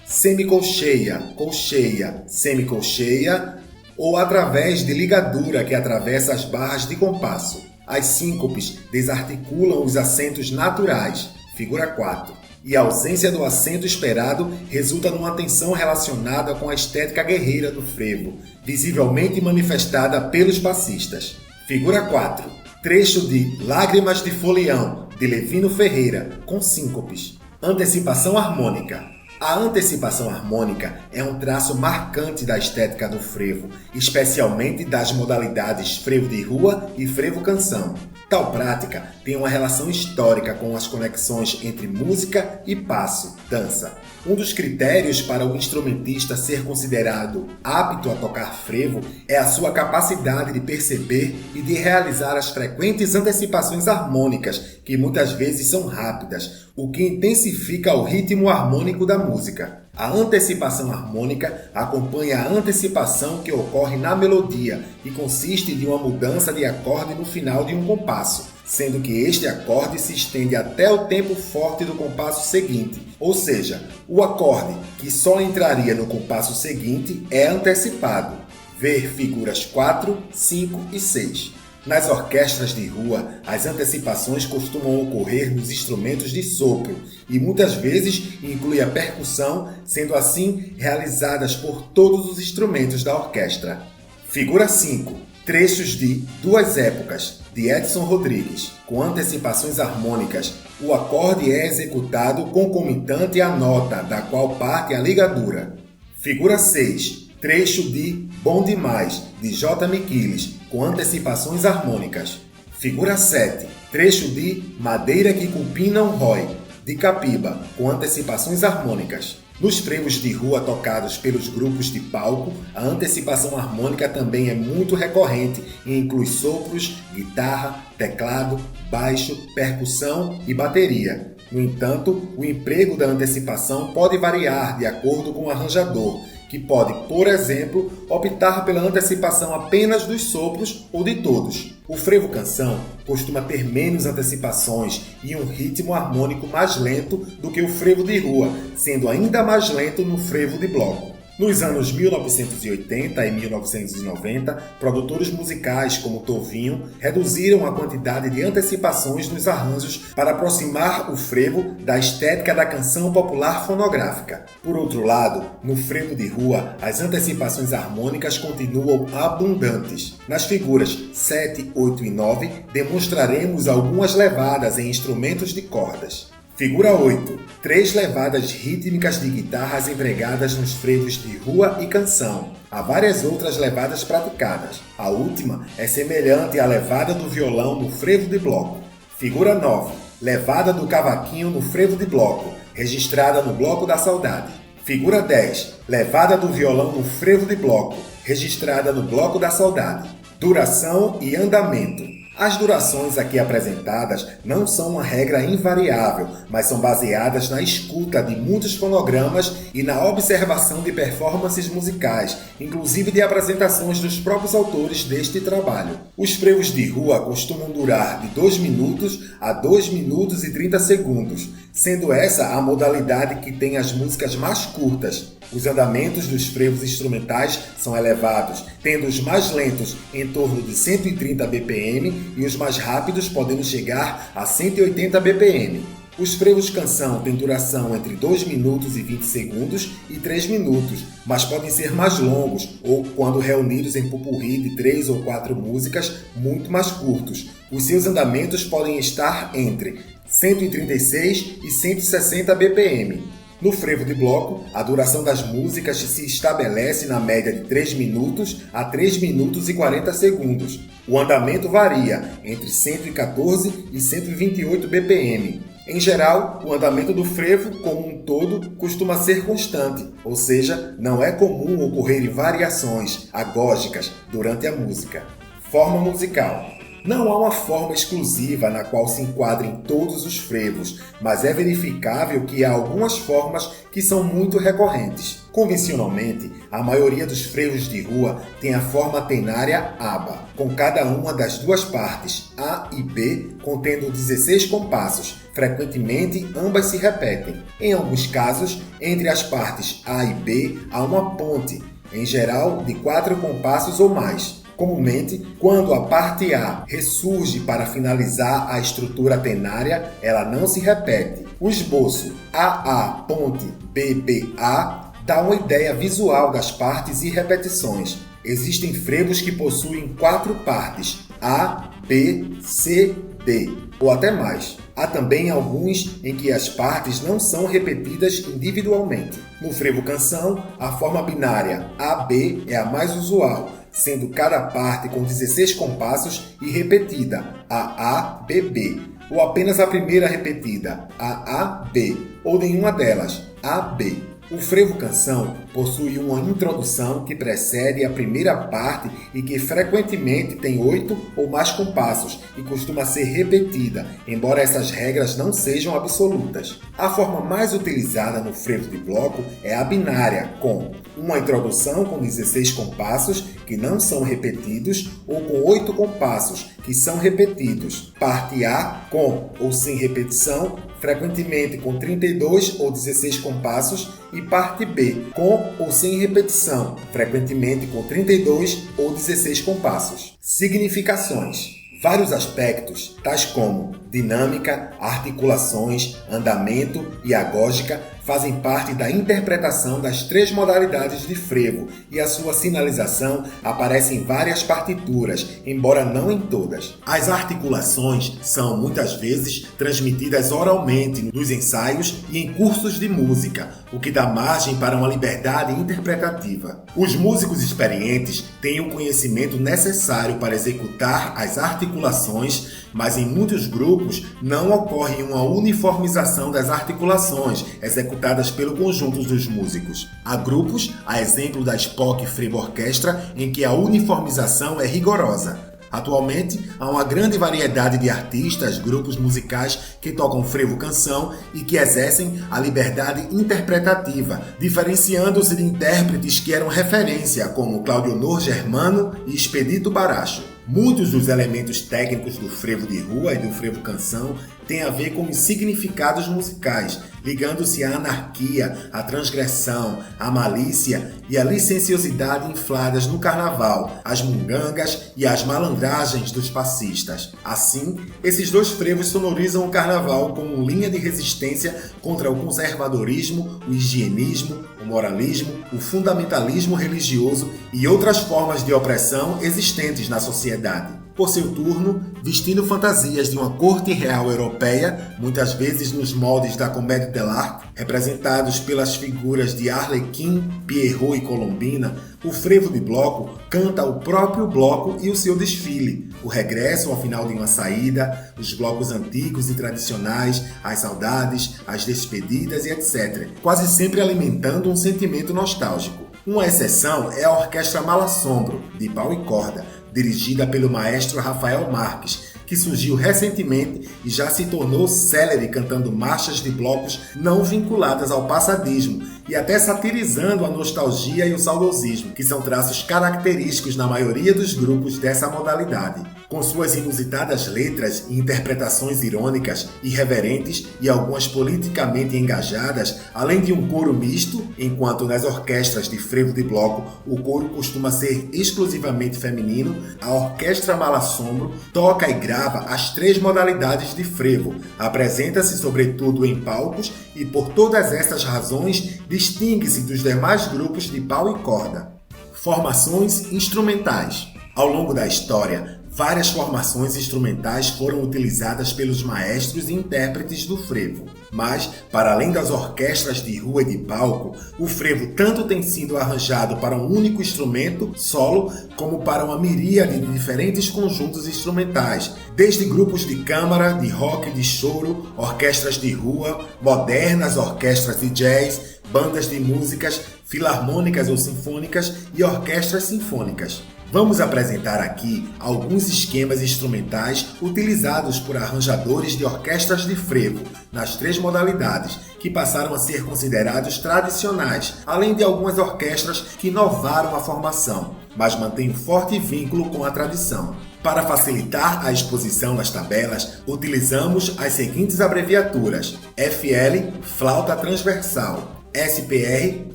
semicolcheia, colcheia, semicolcheia, ou através de ligadura que atravessa as barras de compasso. As síncopes desarticulam os acentos naturais, figura 4, e a ausência do acento esperado resulta numa tensão relacionada com a estética guerreira do frevo, visivelmente manifestada pelos passistas. Figura 4, trecho de Lágrimas de Folião, de Levino Ferreira, com síncopes. Antecipação harmônica. A antecipação harmônica é um traço marcante da estética do frevo, especialmente das modalidades frevo de rua e frevo canção. Tal prática tem uma relação histórica com as conexões entre música e passo, dança. Um dos critérios para o instrumentista ser considerado apto a tocar frevo é a sua capacidade de perceber e de realizar as frequentes antecipações harmônicas, que muitas vezes são rápidas, o que intensifica o ritmo harmônico da música. A antecipação harmônica acompanha a antecipação que ocorre na melodia e consiste de uma mudança de acorde no final de um compasso, sendo que este acorde se estende até o tempo forte do compasso seguinte, ou seja, o acorde que só entraria no compasso seguinte é antecipado. Ver figuras 4, 5 e 6. Nas orquestras de rua, as antecipações costumam ocorrer nos instrumentos de sopro e muitas vezes inclui a percussão, sendo assim realizadas por todos os instrumentos da orquestra. Figura 5. Trechos de Duas Épocas, de Edson Rodrigues. Com antecipações harmônicas, o acorde é executado concomitante à nota, da qual parte a ligadura. Figura 6. Trecho de Bom Demais, de J. Miquiles, com antecipações harmônicas. Figura 7. Trecho de Madeira que Cupim não rói, de Capiba, com antecipações harmônicas. Nos frevos de rua tocados pelos grupos de palco, a antecipação harmônica também é muito recorrente e inclui sopros, guitarra, teclado, baixo, percussão e bateria. No entanto, o emprego da antecipação pode variar de acordo com o arranjador, que pode, por exemplo, optar pela antecipação apenas dos sopros ou de todos. O frevo canção costuma ter menos antecipações e um ritmo harmônico mais lento do que o frevo de rua, sendo ainda mais lento no frevo de bloco. Nos anos 1980 e 1990, produtores musicais como Tovinho reduziram a quantidade de antecipações nos arranjos para aproximar o frevo da estética da canção popular fonográfica. Por outro lado, no frevo de rua, as antecipações harmônicas continuam abundantes. Nas figuras 7, 8 e 9, demonstraremos algumas levadas em instrumentos de cordas. Figura 8. 3 levadas rítmicas de guitarras empregadas nos frevos de rua e canção. Há várias outras levadas praticadas. A última é semelhante à levada do violão no frevo de bloco. Figura 9. Levada do cavaquinho no frevo de bloco, registrada no Bloco da Saudade. Figura 10. Levada do violão no frevo de bloco, registrada no Bloco da Saudade. Duração e andamento. As durações aqui apresentadas não são uma regra invariável, mas são baseadas na escuta de muitos fonogramas e na observação de performances musicais, inclusive de apresentações dos próprios autores deste trabalho. Os frevos de rua costumam durar de 2 minutos a 2 minutos e 30 segundos, sendo essa a modalidade que tem as músicas mais curtas. Os andamentos dos frevos instrumentais são elevados, tendo os mais lentos em torno de 130 bpm e os mais rápidos podendo chegar a 180 bpm. Os frevos canção têm duração entre 2 minutos e 20 segundos e 3 minutos, mas podem ser mais longos ou, quando reunidos em popurrí de 3 ou 4 músicas, muito mais curtos. Os seus andamentos podem estar entre 136 e 160 bpm. No frevo de bloco, a duração das músicas se estabelece na média de 3 minutos a 3 minutos e 40 segundos. O andamento varia entre 114 e 128 bpm. Em geral, o andamento do frevo, como um todo, costuma ser constante, ou seja, não é comum ocorrerem variações agógicas durante a música. Forma musical. Não há uma forma exclusiva na qual se enquadrem todos os frevos, mas é verificável que há algumas formas que são muito recorrentes. Convencionalmente, a maioria dos frevos de rua tem a forma tenária ABA, com cada uma das duas partes, A e B, contendo 16 compassos. Frequentemente, ambas se repetem. Em alguns casos, entre as partes A e B há uma ponte, em geral de 4 compassos ou mais. Comumente, quando a parte A ressurge para finalizar a estrutura tenária, ela não se repete. O esboço AA ponte BBA dá uma ideia visual das partes e repetições. Existem frevos que possuem 4 partes, A, B, C, D, ou até mais. Há também alguns em que as partes não são repetidas individualmente. No frevo canção, a forma binária AB é a mais usual, sendo cada parte com 16 compassos e repetida, AABB, ou apenas a primeira repetida, AAB, ou nenhuma delas, AB. O frevo canção possui uma introdução que precede a primeira parte e que frequentemente tem 8 ou mais compassos e costuma ser repetida, embora essas regras não sejam absolutas. A forma mais utilizada no frevo de bloco é a binária, com uma introdução com 16 compassos que não são repetidos ou com 8 compassos que são repetidos. Parte A com ou sem repetição, frequentemente com 32 ou 16 compassos, e parte B, com ou sem repetição, frequentemente com 32 ou 16 compassos. Significações. Vários aspectos, tais como dinâmica, articulações, andamento e agógica, fazem parte da interpretação das 3 modalidades de frevo e a sua sinalização aparece em várias partituras, embora não em todas. As articulações são muitas vezes transmitidas oralmente nos ensaios e em cursos de música, o que dá margem para uma liberdade interpretativa. Os músicos experientes têm o conhecimento necessário para executar as articulações, mas em muitos grupos não ocorre uma uniformização das articulações executadas pelo conjunto dos músicos. Há grupos, a exemplo da Spock Frevo Orquestra, em que a uniformização é rigorosa. Atualmente, há uma grande variedade de artistas, grupos musicais que tocam frevo canção e que exercem a liberdade interpretativa, diferenciando-se de intérpretes que eram referência, como Claudionor Germano e Expedito Baracho. Muitos dos elementos técnicos do frevo de rua e do frevo canção têm a ver com os significados musicais, ligando-se à anarquia, à transgressão, à malícia e à licenciosidade infladas no carnaval, às mungangas e às malandragens dos passistas. Assim, esses 2 frevos sonorizam o carnaval como linha de resistência contra o conservadorismo, o higienismo, o moralismo, o fundamentalismo religioso e outras formas de opressão existentes na sociedade. por seu turno, vestindo fantasias de uma corte real europeia, muitas vezes nos moldes da comédia dell'arte, representados pelas figuras de Arlequim, Pierrot e Colombina, o frevo de bloco canta o próprio bloco e o seu desfile, o regresso ao final de uma saída, os blocos antigos e tradicionais, as saudades, as despedidas e etc., quase sempre alimentando um sentimento nostálgico. Uma exceção é a Orquestra Malassombro, de pau e corda, dirigida pelo maestro Rafael Marques, que surgiu recentemente e já se tornou célebre cantando marchas de blocos não vinculadas ao passadismo e até satirizando a nostalgia e o saudosismo, que são traços característicos na maioria dos grupos dessa modalidade. Com suas inusitadas letras e interpretações irônicas, irreverentes e algumas politicamente engajadas, além de um coro misto, enquanto nas orquestras de frevo de bloco o coro costuma ser exclusivamente feminino, a Orquestra Malassombro toca e grava as 3 modalidades de frevo, apresenta-se sobretudo em palcos e por todas essas razões distingue-se dos demais grupos de pau e corda. Formações instrumentais. Ao longo da história, várias formações instrumentais foram utilizadas pelos maestros e intérpretes do frevo. Mas, para além das orquestras de rua e de palco, o frevo tanto tem sido arranjado para um único instrumento, solo, como para uma miríade de diferentes conjuntos instrumentais, desde grupos de câmara, de rock, de choro, orquestras de rua, modernas orquestras de jazz, bandas de músicas, filarmônicas ou sinfônicas e orquestras sinfônicas. Vamos apresentar aqui alguns esquemas instrumentais utilizados por arranjadores de orquestras de frevo, nas 3 modalidades, que passaram a ser considerados tradicionais, além de algumas orquestras que inovaram a formação, mas mantêm um forte vínculo com a tradição. Para facilitar a exposição nas tabelas, utilizamos as seguintes abreviaturas: FL, flauta transversal, SPR,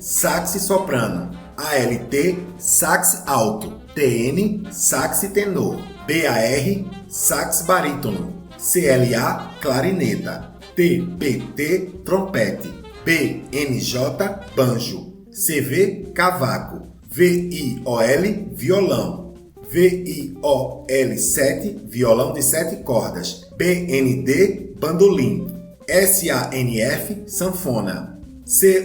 sax soprano, ALT, sax alto, TN, sax tenor, BAR, sax barítono, CLA, clarineta, TPT, trompete, BNJ, banjo, CV, cavaco, VIOL, violão, VIOL7, violão de 7 cordas, BND, bandolim, SANF, sanfona,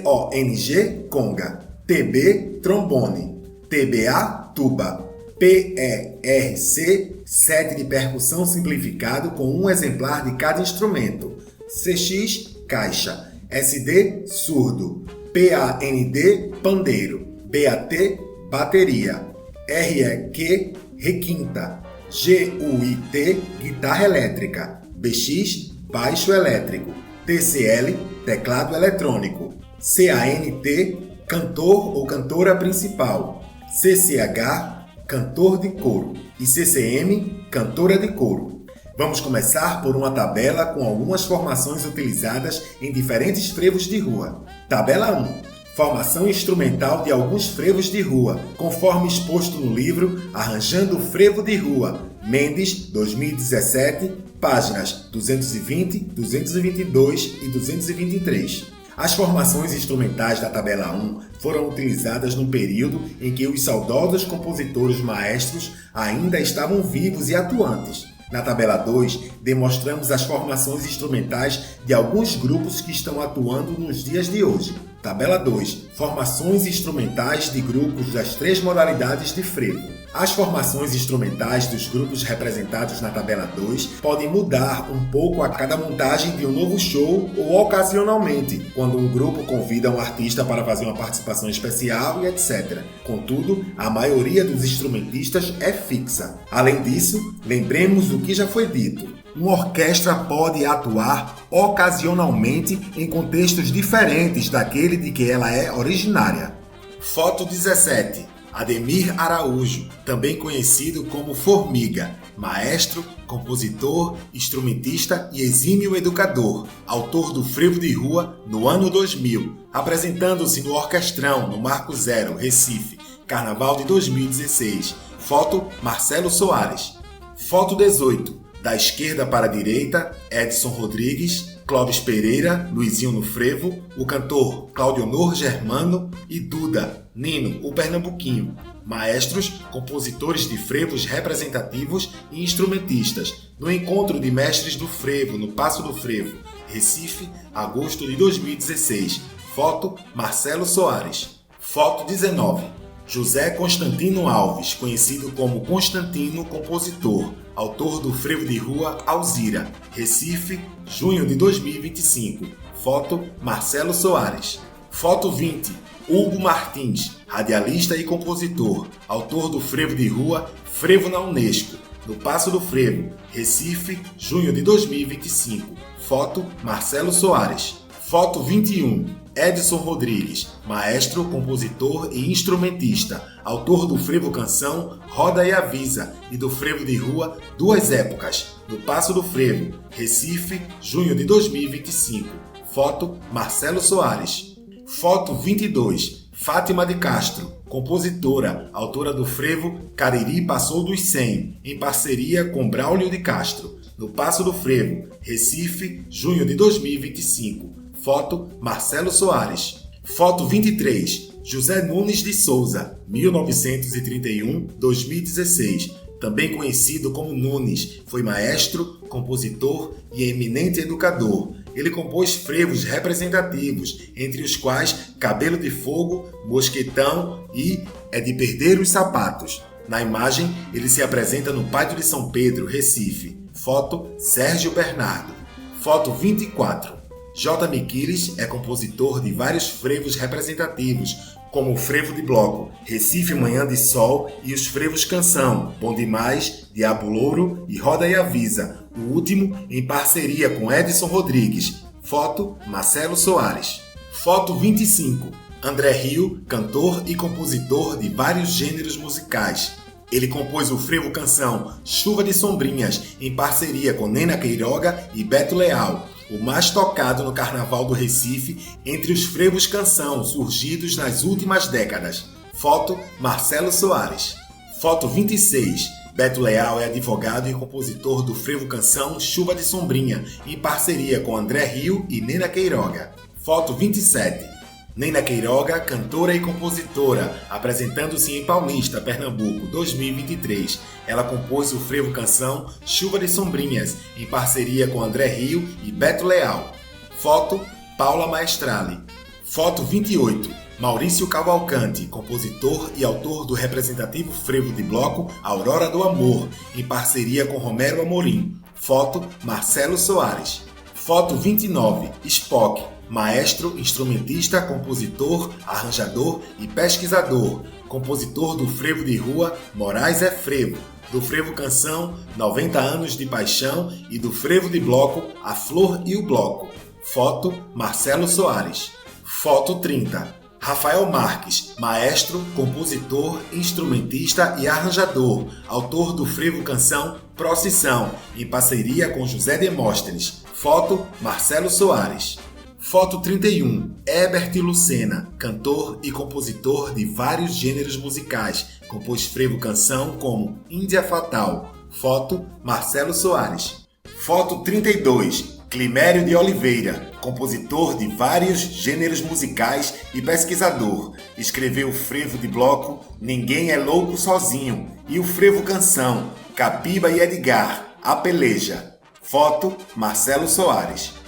CONG, conga, TB, trombone, TBA, tuba, PERC, set de percussão simplificado com um exemplar de cada instrumento, CX, caixa, SD, surdo, PAND, pandeiro, BAT, bateria, REQ, requinta, GUIT, guitarra elétrica, BX, baixo elétrico, TCL, teclado eletrônico, CANT, cantor ou cantora principal, CCH, cantor de coro e CCM, cantora de coro. Vamos começar por uma tabela com algumas formações utilizadas em diferentes frevos de rua. Tabela 1. Formação instrumental de alguns frevos de rua, conforme exposto no livro Arranjando o Frevo de Rua, Mendes, 2017, páginas 220, 222 e 223. As formações instrumentais da tabela 1 foram utilizadas no período em que os saudosos compositores maestros ainda estavam vivos e atuantes. Na tabela 2, demonstramos as formações instrumentais de alguns grupos que estão atuando nos dias de hoje. Tabela 2. Formações instrumentais de grupos das 3 modalidades de frevo. As formações instrumentais dos grupos representados na tabela 2 podem mudar um pouco a cada montagem de um novo show ou ocasionalmente, quando um grupo convida um artista para fazer uma participação especial e etc. Contudo, a maioria dos instrumentistas é fixa. Além disso, lembremos o que já foi dito. Uma orquestra pode atuar ocasionalmente em contextos diferentes daquele de que ela é originária. Foto 17. Ademir Araújo, também conhecido como Formiga, maestro, compositor, instrumentista e exímio educador, autor do Frevo de Rua no ano 2000, apresentando-se no Orquestrão, no Marco Zero, Recife, Carnaval de 2016. Foto Marcelo Soares. Foto 18. Da esquerda para a direita, Edson Rodrigues. Clóvis Pereira, Luizinho no Frevo, o cantor Claudionor Germano e Duda, Nino, o Pernambuquinho. Maestros, compositores de frevos representativos e instrumentistas, no Encontro de Mestres do Frevo, no Paço do Frevo, Recife, agosto de 2016. Foto, Marcelo Soares. Foto 19. José Constantino Alves, conhecido como Constantino, compositor, autor do frevo de rua Alzira, Recife, junho de 2025. Foto, Marcelo Soares. Foto 20. Hugo Martins, radialista e compositor, autor do frevo de rua Frevo na Unesco, no Paço do Frevo, Recife, junho de 2025. Foto, Marcelo Soares. Foto 21. Edson Rodrigues, maestro, compositor e instrumentista, autor do frevo canção Roda e Avisa e do frevo de rua Duas Épocas, no Paço do Frevo, Recife, junho de 2025. Foto, Marcelo Soares. Foto 22. Fátima de Castro, compositora, autora do frevo Cariri Passou dos 100, em parceria com Braulio de Castro, no Paço do Frevo, Recife, junho de 2025. Foto, Marcelo Soares. Foto 23. José Nunes de Souza, 1931-2016. Também conhecido como Nunes, foi maestro, compositor e eminente educador. Ele compôs frevos representativos, entre os quais Cabelo de Fogo, Mosquetão e É de Perder os Sapatos. Na imagem, ele se apresenta no Pátio de São Pedro, Recife. Foto, Sérgio Bernardo. Foto 24. J. Miquiles é compositor de vários frevos representativos, como o frevo de bloco Recife Manhã de Sol e os frevos canção Bom Demais, Diabo Louro e Roda e Avisa, o último em parceria com Edson Rodrigues. Foto, Marcelo Soares. Foto 25. André Rio, cantor e compositor de vários gêneros musicais. Ele compôs o frevo canção Chuva de Sombrinhas em parceria com Nena Queiroga e Beto Leal, o mais tocado no Carnaval do Recife entre os frevos canção surgidos nas últimas décadas. Foto, Marcelo Soares. Foto 26. Beto Leal é advogado e compositor do frevo canção Chuva de Sombrinha, em parceria com André Rio e Nena Queiroga. Foto 27. Nena Queiroga, cantora e compositora, apresentando-se em Paulista, Pernambuco, 2023. Ela compôs o frevo canção Chuva de Sombrinhas, em parceria com André Rio e Beto Leal. Foto, Paula Maestrali. Foto 28. Maurício Cavalcante, compositor e autor do representativo frevo de bloco Aurora do Amor, em parceria com Romero Amorim. Foto, Marcelo Soares. Foto 29. Spock, maestro, instrumentista, compositor, arranjador e pesquisador, compositor do frevo de rua Moraes é Frevo, do frevo canção 90 anos de paixão e do frevo de bloco A Flor e o Bloco. Foto, Marcelo Soares. Foto 30. Rafael Marques, maestro, compositor, instrumentista e arranjador, autor do frevo canção Procissão, em parceria com José Demóstenes. Foto, Marcelo Soares. Foto 31. Herbert Lucena, cantor e compositor de vários gêneros musicais, compôs frevo canção como Índia Fatal. Foto, Marcelo Soares. Foto 32. Climério de Oliveira, compositor de vários gêneros musicais e pesquisador. Escreveu o frevo de bloco Ninguém é Louco Sozinho e o frevo canção Capiba e Edgar, A Peleja. Foto, Marcelo Soares.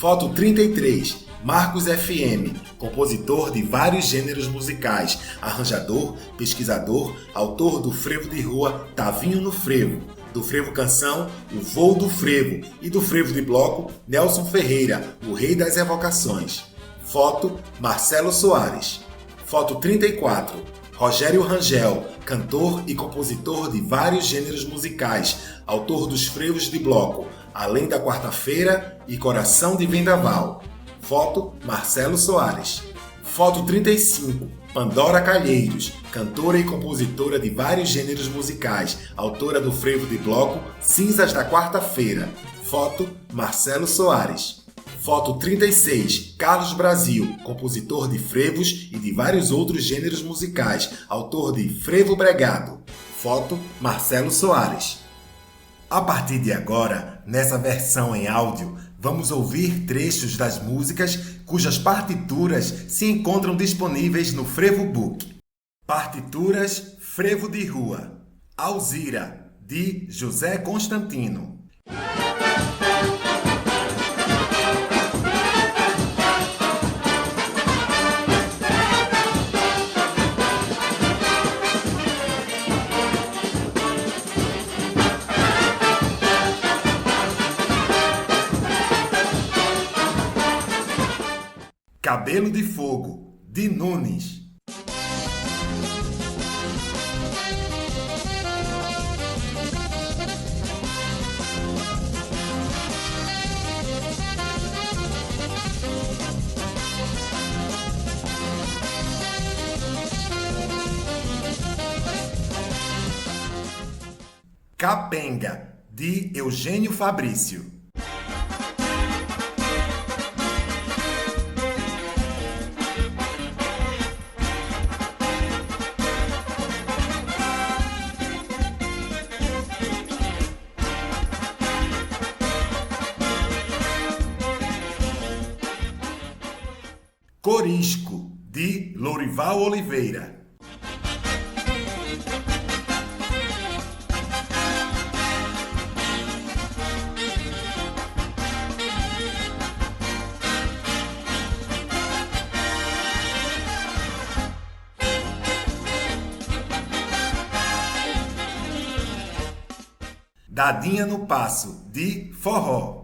Foto 33. Marcos FM, compositor de vários gêneros musicais, arranjador, pesquisador, autor do frevo de rua Tavinho no Frevo, do frevo canção O Voo do Frevo e do frevo de bloco Nelson Ferreira, o Rei das Evocações. Foto, Marcelo Soares. Foto 34. Rogério Rangel, cantor e compositor de vários gêneros musicais, autor dos frevos de bloco Além da Quarta-feira e Coração de Vendaval. Foto, Marcelo Soares. Foto 35. Pandora Calheiros, cantora e compositora de vários gêneros musicais, autora do frevo de bloco Cinzas da Quarta-feira. Foto, Marcelo Soares. Foto 36. Carlos Brasil, compositor de frevos e de vários outros gêneros musicais, autor de Frevo Bregado. Foto, Marcelo Soares. A partir de agora, nessa versão em áudio, Vamos ouvir trechos das músicas cujas partituras se encontram disponíveis no Frevo Book. Partituras Frevo de Rua. Alzira, de José Constantino. Cabelo de Fogo, de Nunes. Capenga, de Eugênio Fabrício. Corisco, de Lourival Oliveira. Dadinha no Passo, de Forró.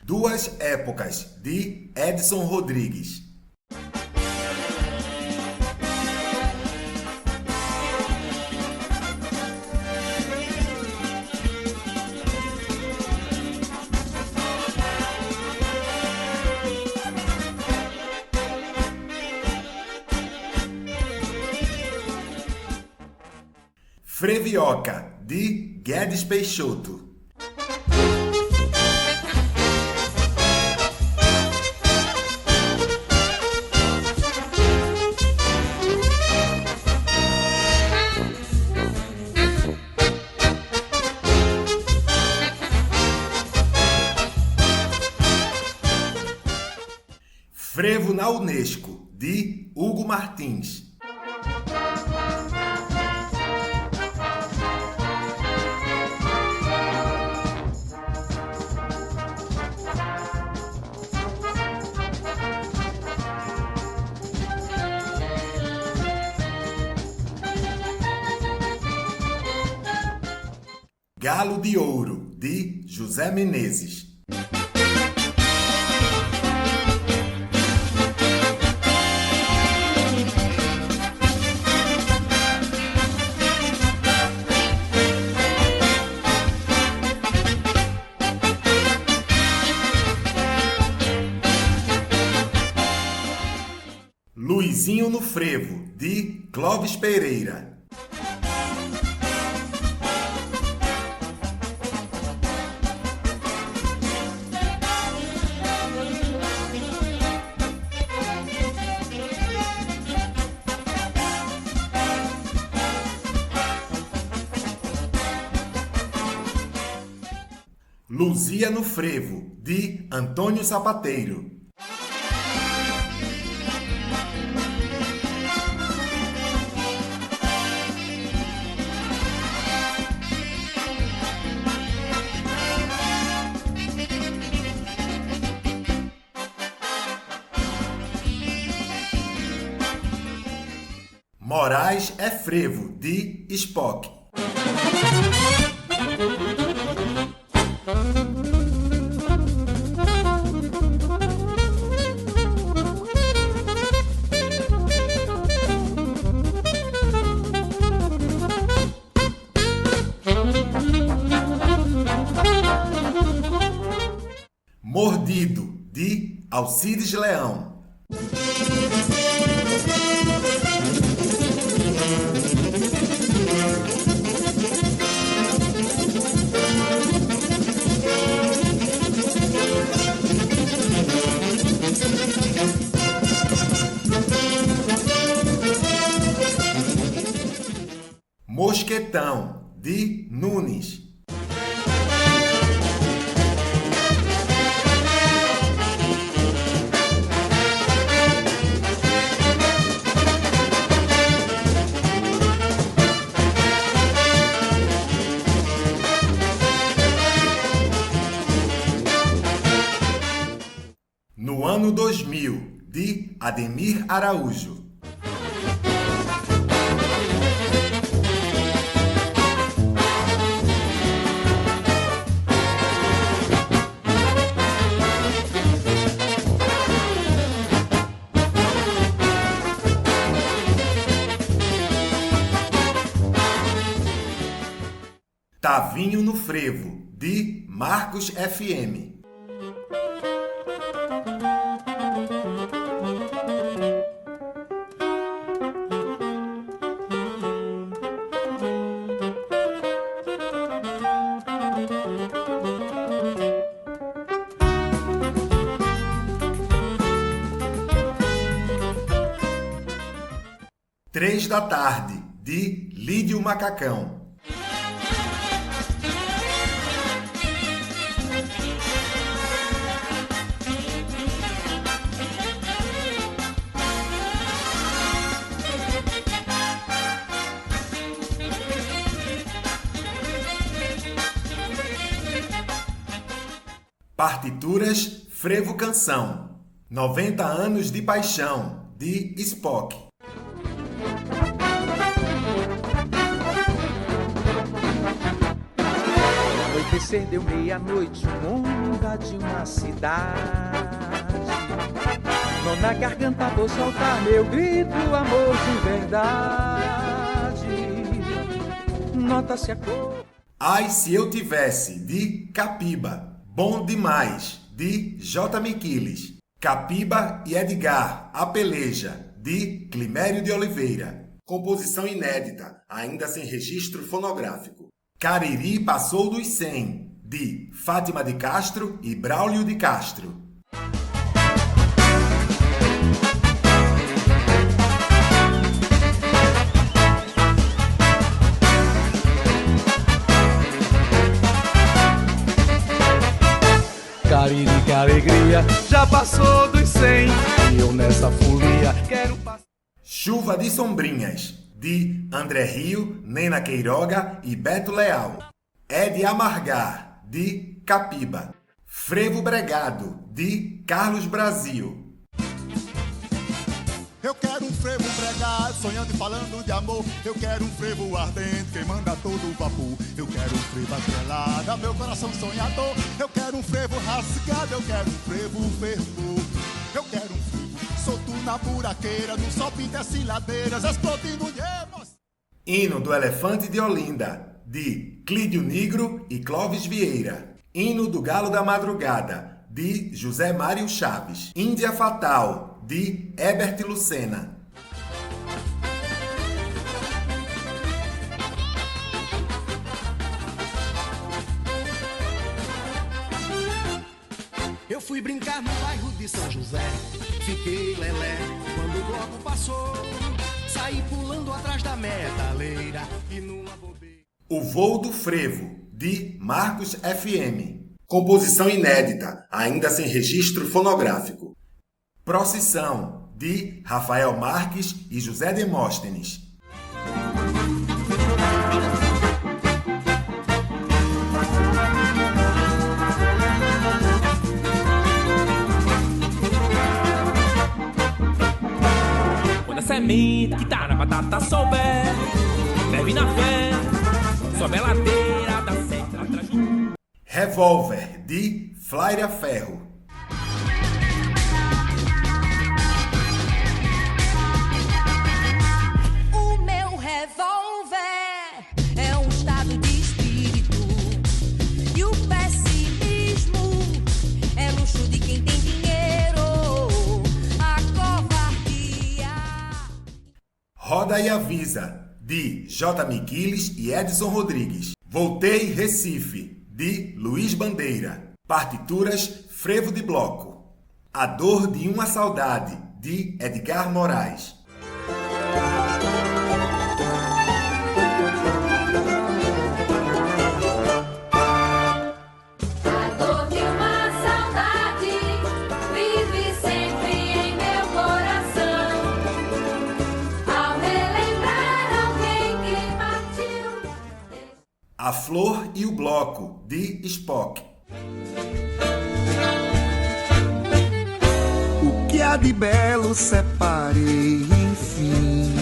Duas Épocas, de Edson Rodrigues. Frevioca, de Guedes Peixoto. Frevo na Unesco, de Hugo Martins. Galo de Ouro, de José Menezes. Luizinho no Frevo, de Clóvis Pereira. Luzia no Frevo, de Antônio Sapateiro. Moraes é Frevo, de Spock. Mordido, de Alcides Leão. Mosquetão, de Nunes. No ano 2000, de Ademir Araújo. Tavinho no Frevo, de Marcos FM. Três da tarde, de Lídio Macacão. Partituras Frevo Canção. 90 anos de paixão, de Spock. Anoitecer deu meia-noite, um homem invadiu uma cidade. Não na garganta vou soltar meu grito, amor de verdade. Nota-se a cor. Ai, se eu tivesse, de Capiba. Bom demais, de J. Miquiles. Capiba e Edgar, a peleja, de Climério de Oliveira. Composição inédita, ainda sem registro fonográfico. Cariri passou dos 100, de Fátima de Castro e Braulio de Castro. Cariri, que alegria, já passou dos 100. E eu nessa folia quero passar. Chuva de Sombrinhas, de André Rio, Nena Queiroga e Beto Leal. É de Amargar, de Capiba. Frevo Bregado, de Carlos Brasil. Eu quero um frevo pregado, sonhando e falando de amor. Eu quero um frevo ardente, que manda todo o vapor. Eu quero um frevo atrelado, meu coração sonhador. Eu quero um frevo rasgado, eu quero um frevo fervor. Eu quero um frevo solto na buraqueira, no sol pintas e ladeiras, explodindo de emoção. Hino do Elefante de Olinda, de Clídio Nigro e Clóvis Vieira. Hino do Galo da Madrugada, de José Mário Chaves. Índia Fatal, de Herbert Lucena. Eu fui brincar no bairro de São José, fiquei lelé quando o bloco passou. Saí pulando atrás da metaleira e numa bobeira. O Voo do Frevo, de Marcos FM. Composição inédita, ainda sem registro fonográfico. Procissão, de Rafael Marques e José Demóstenes. Quando a semente que tá na batata souber, bebe na fé, sobe a ladeira da seta atrás do... Revólver, de Flaira Ferro. O meu revólver é um estado de espírito, e o pessimismo é luxo de quem tem dinheiro. A covardia. Roda e Avisa, de J. Miquiles e Edson Rodrigues. Voltei Recife, de Luiz Bandeira. Partituras Frevo de Bloco. A Dor de uma Saudade, de Edgar Moraes. A Flor e o Bloco, de Spock. O que há de belo separei, enfim.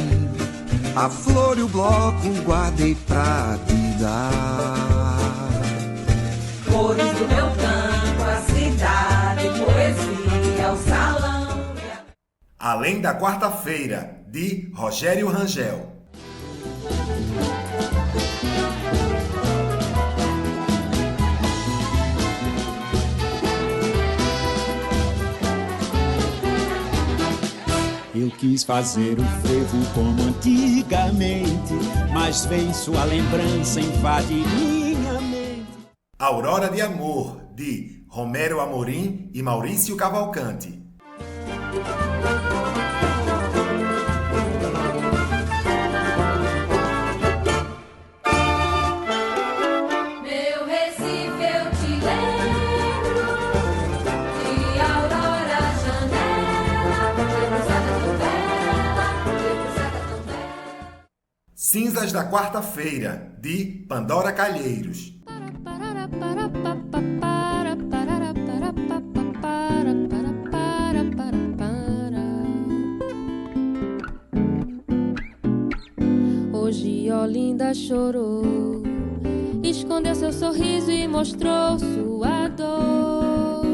A flor e o bloco guardei pra te dar. Cores do meu campo, a cidade, poesia, o salão. Além da Quarta-feira, de Rogério Rangel. Eu quis fazer o frevo como antigamente, mas vem sua lembrança invade minha mente. Aurora de Amor, de Romero Amorim e Maurício Cavalcante. Meu Recife, eu te lembro de aurora, janela, de cruzada tão bela, de cruzada tão bela. Cinzas da Quarta-feira, de Pandora Calheiros. Hoje Olinda chorou, escondeu seu sorriso e mostrou sua dor.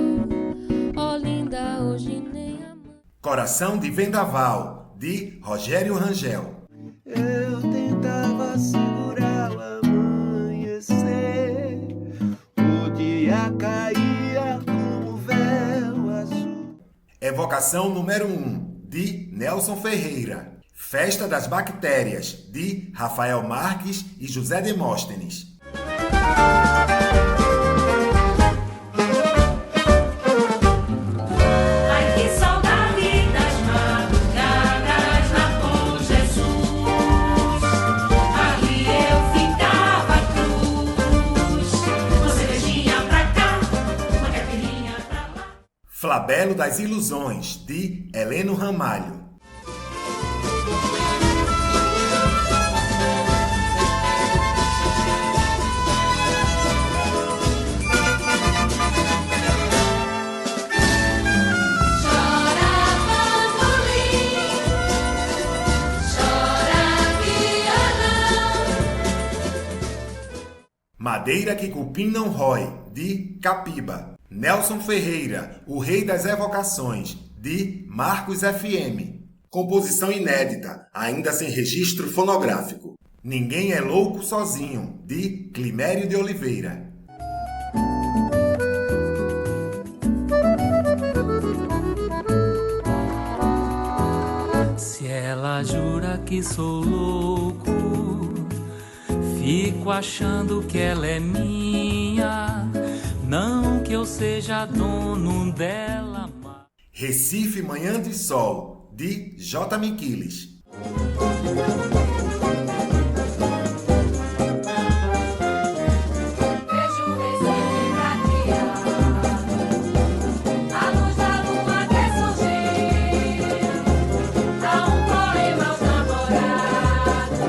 Olinda hoje nem a mãe. Coração de Vendaval, de Rogério Rangel. Eu tentava segurar o amanhecer, o dia caía como véu azul. Evocação número 1, de Nelson Ferreira. Festa das Bactérias, de Rafael Marques e José Demóstenes. Ai, que saudade das madrugadas na Bom Jesus. Ali eu ficava cruz, uma cervejinha pra cá, uma caipirinha pra lá. Flabelo das Ilusões, de Heleno Ramalho. Madeira que cupim não rói, de Capiba. Nelson Ferreira, o rei das evocações, de Marcos FM. Composição inédita, ainda sem registro fonográfico. Ninguém é louco sozinho, de Climério de Oliveira. Se ela jura que sou louco, fico achando que ela é minha, não que eu seja dono dela. Recife, Manhã de Sol, de J. Miquiles. Vejo o Recife pratear, a luz da lua quer surgir, dá um poema aos namorados,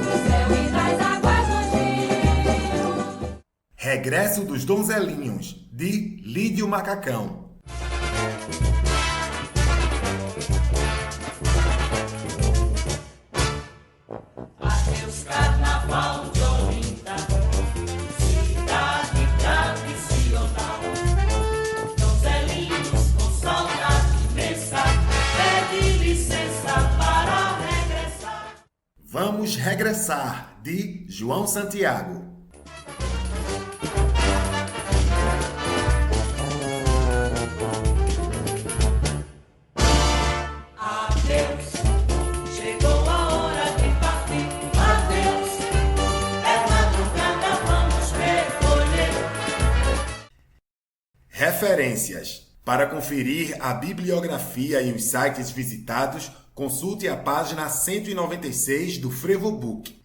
o céu e das águas do rio. Regresso dos Donzelinhos, de Lídio Macacão. Adeus, carnaval de Olinda, cidade tradicional. Donzelinhos com saudade imensa, pede licença para regressar. Vamos regressar, de João Santiago. Adeus, chegou a hora de partir. Adeus, é madrugada, vamos recolher. Referências. Para conferir a bibliografia e os sites visitados, consulte a página 196 do Frevobook.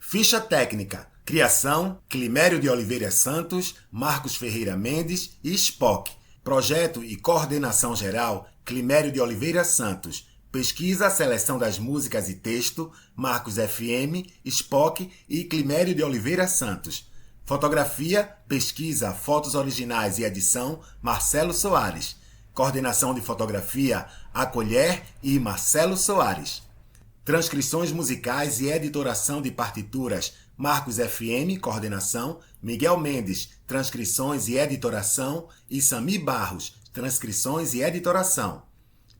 Ficha técnica. Criação: Climério de Oliveira Santos, Marcos Ferreira Mendes e Spock. Projeto e coordenação geral: Climério de Oliveira Santos. Pesquisa, seleção das músicas e texto, Marcos FM, Spock e Climério de Oliveira Santos. Fotografia, pesquisa, fotos originais e edição, Marcelo Soares. Coordenação de fotografia, Acolher e Marcelo Soares. Transcrições musicais e editoração de partituras, Marcos FM, coordenação, Miguel Mendes, transcrições e editoração e Sami Barros, transcrições e editoração.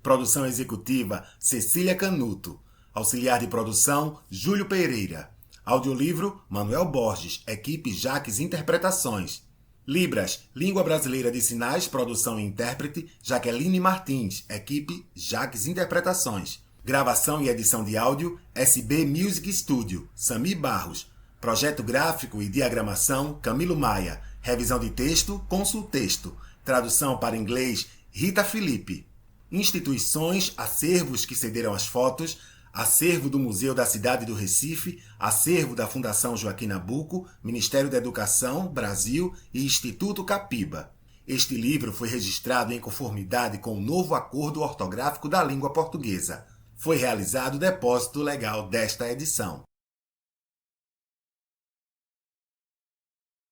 Produção executiva, Cecília Canuto. Auxiliar de produção, Júlio Pereira. Audiolivro, Manuel Borges, equipe Jaques Interpretações. Libras, Língua Brasileira de Sinais, produção e intérprete, Jaqueline Martins, equipe Jaques Interpretações. Gravação e edição de áudio, SB Music Studio, Sami Barros. Projeto gráfico e diagramação, Camilo Maia. Revisão de texto, Consultexto. Tradução para inglês, Rita Felipe. Instituições, acervos que cederam as fotos, acervo do Museu da Cidade do Recife, acervo da Fundação Joaquim Nabuco, Ministério da Educação, Brasil e Instituto Capiba. Este livro foi registrado em conformidade com o novo Acordo Ortográfico da Língua Portuguesa. Foi realizado o depósito legal desta edição.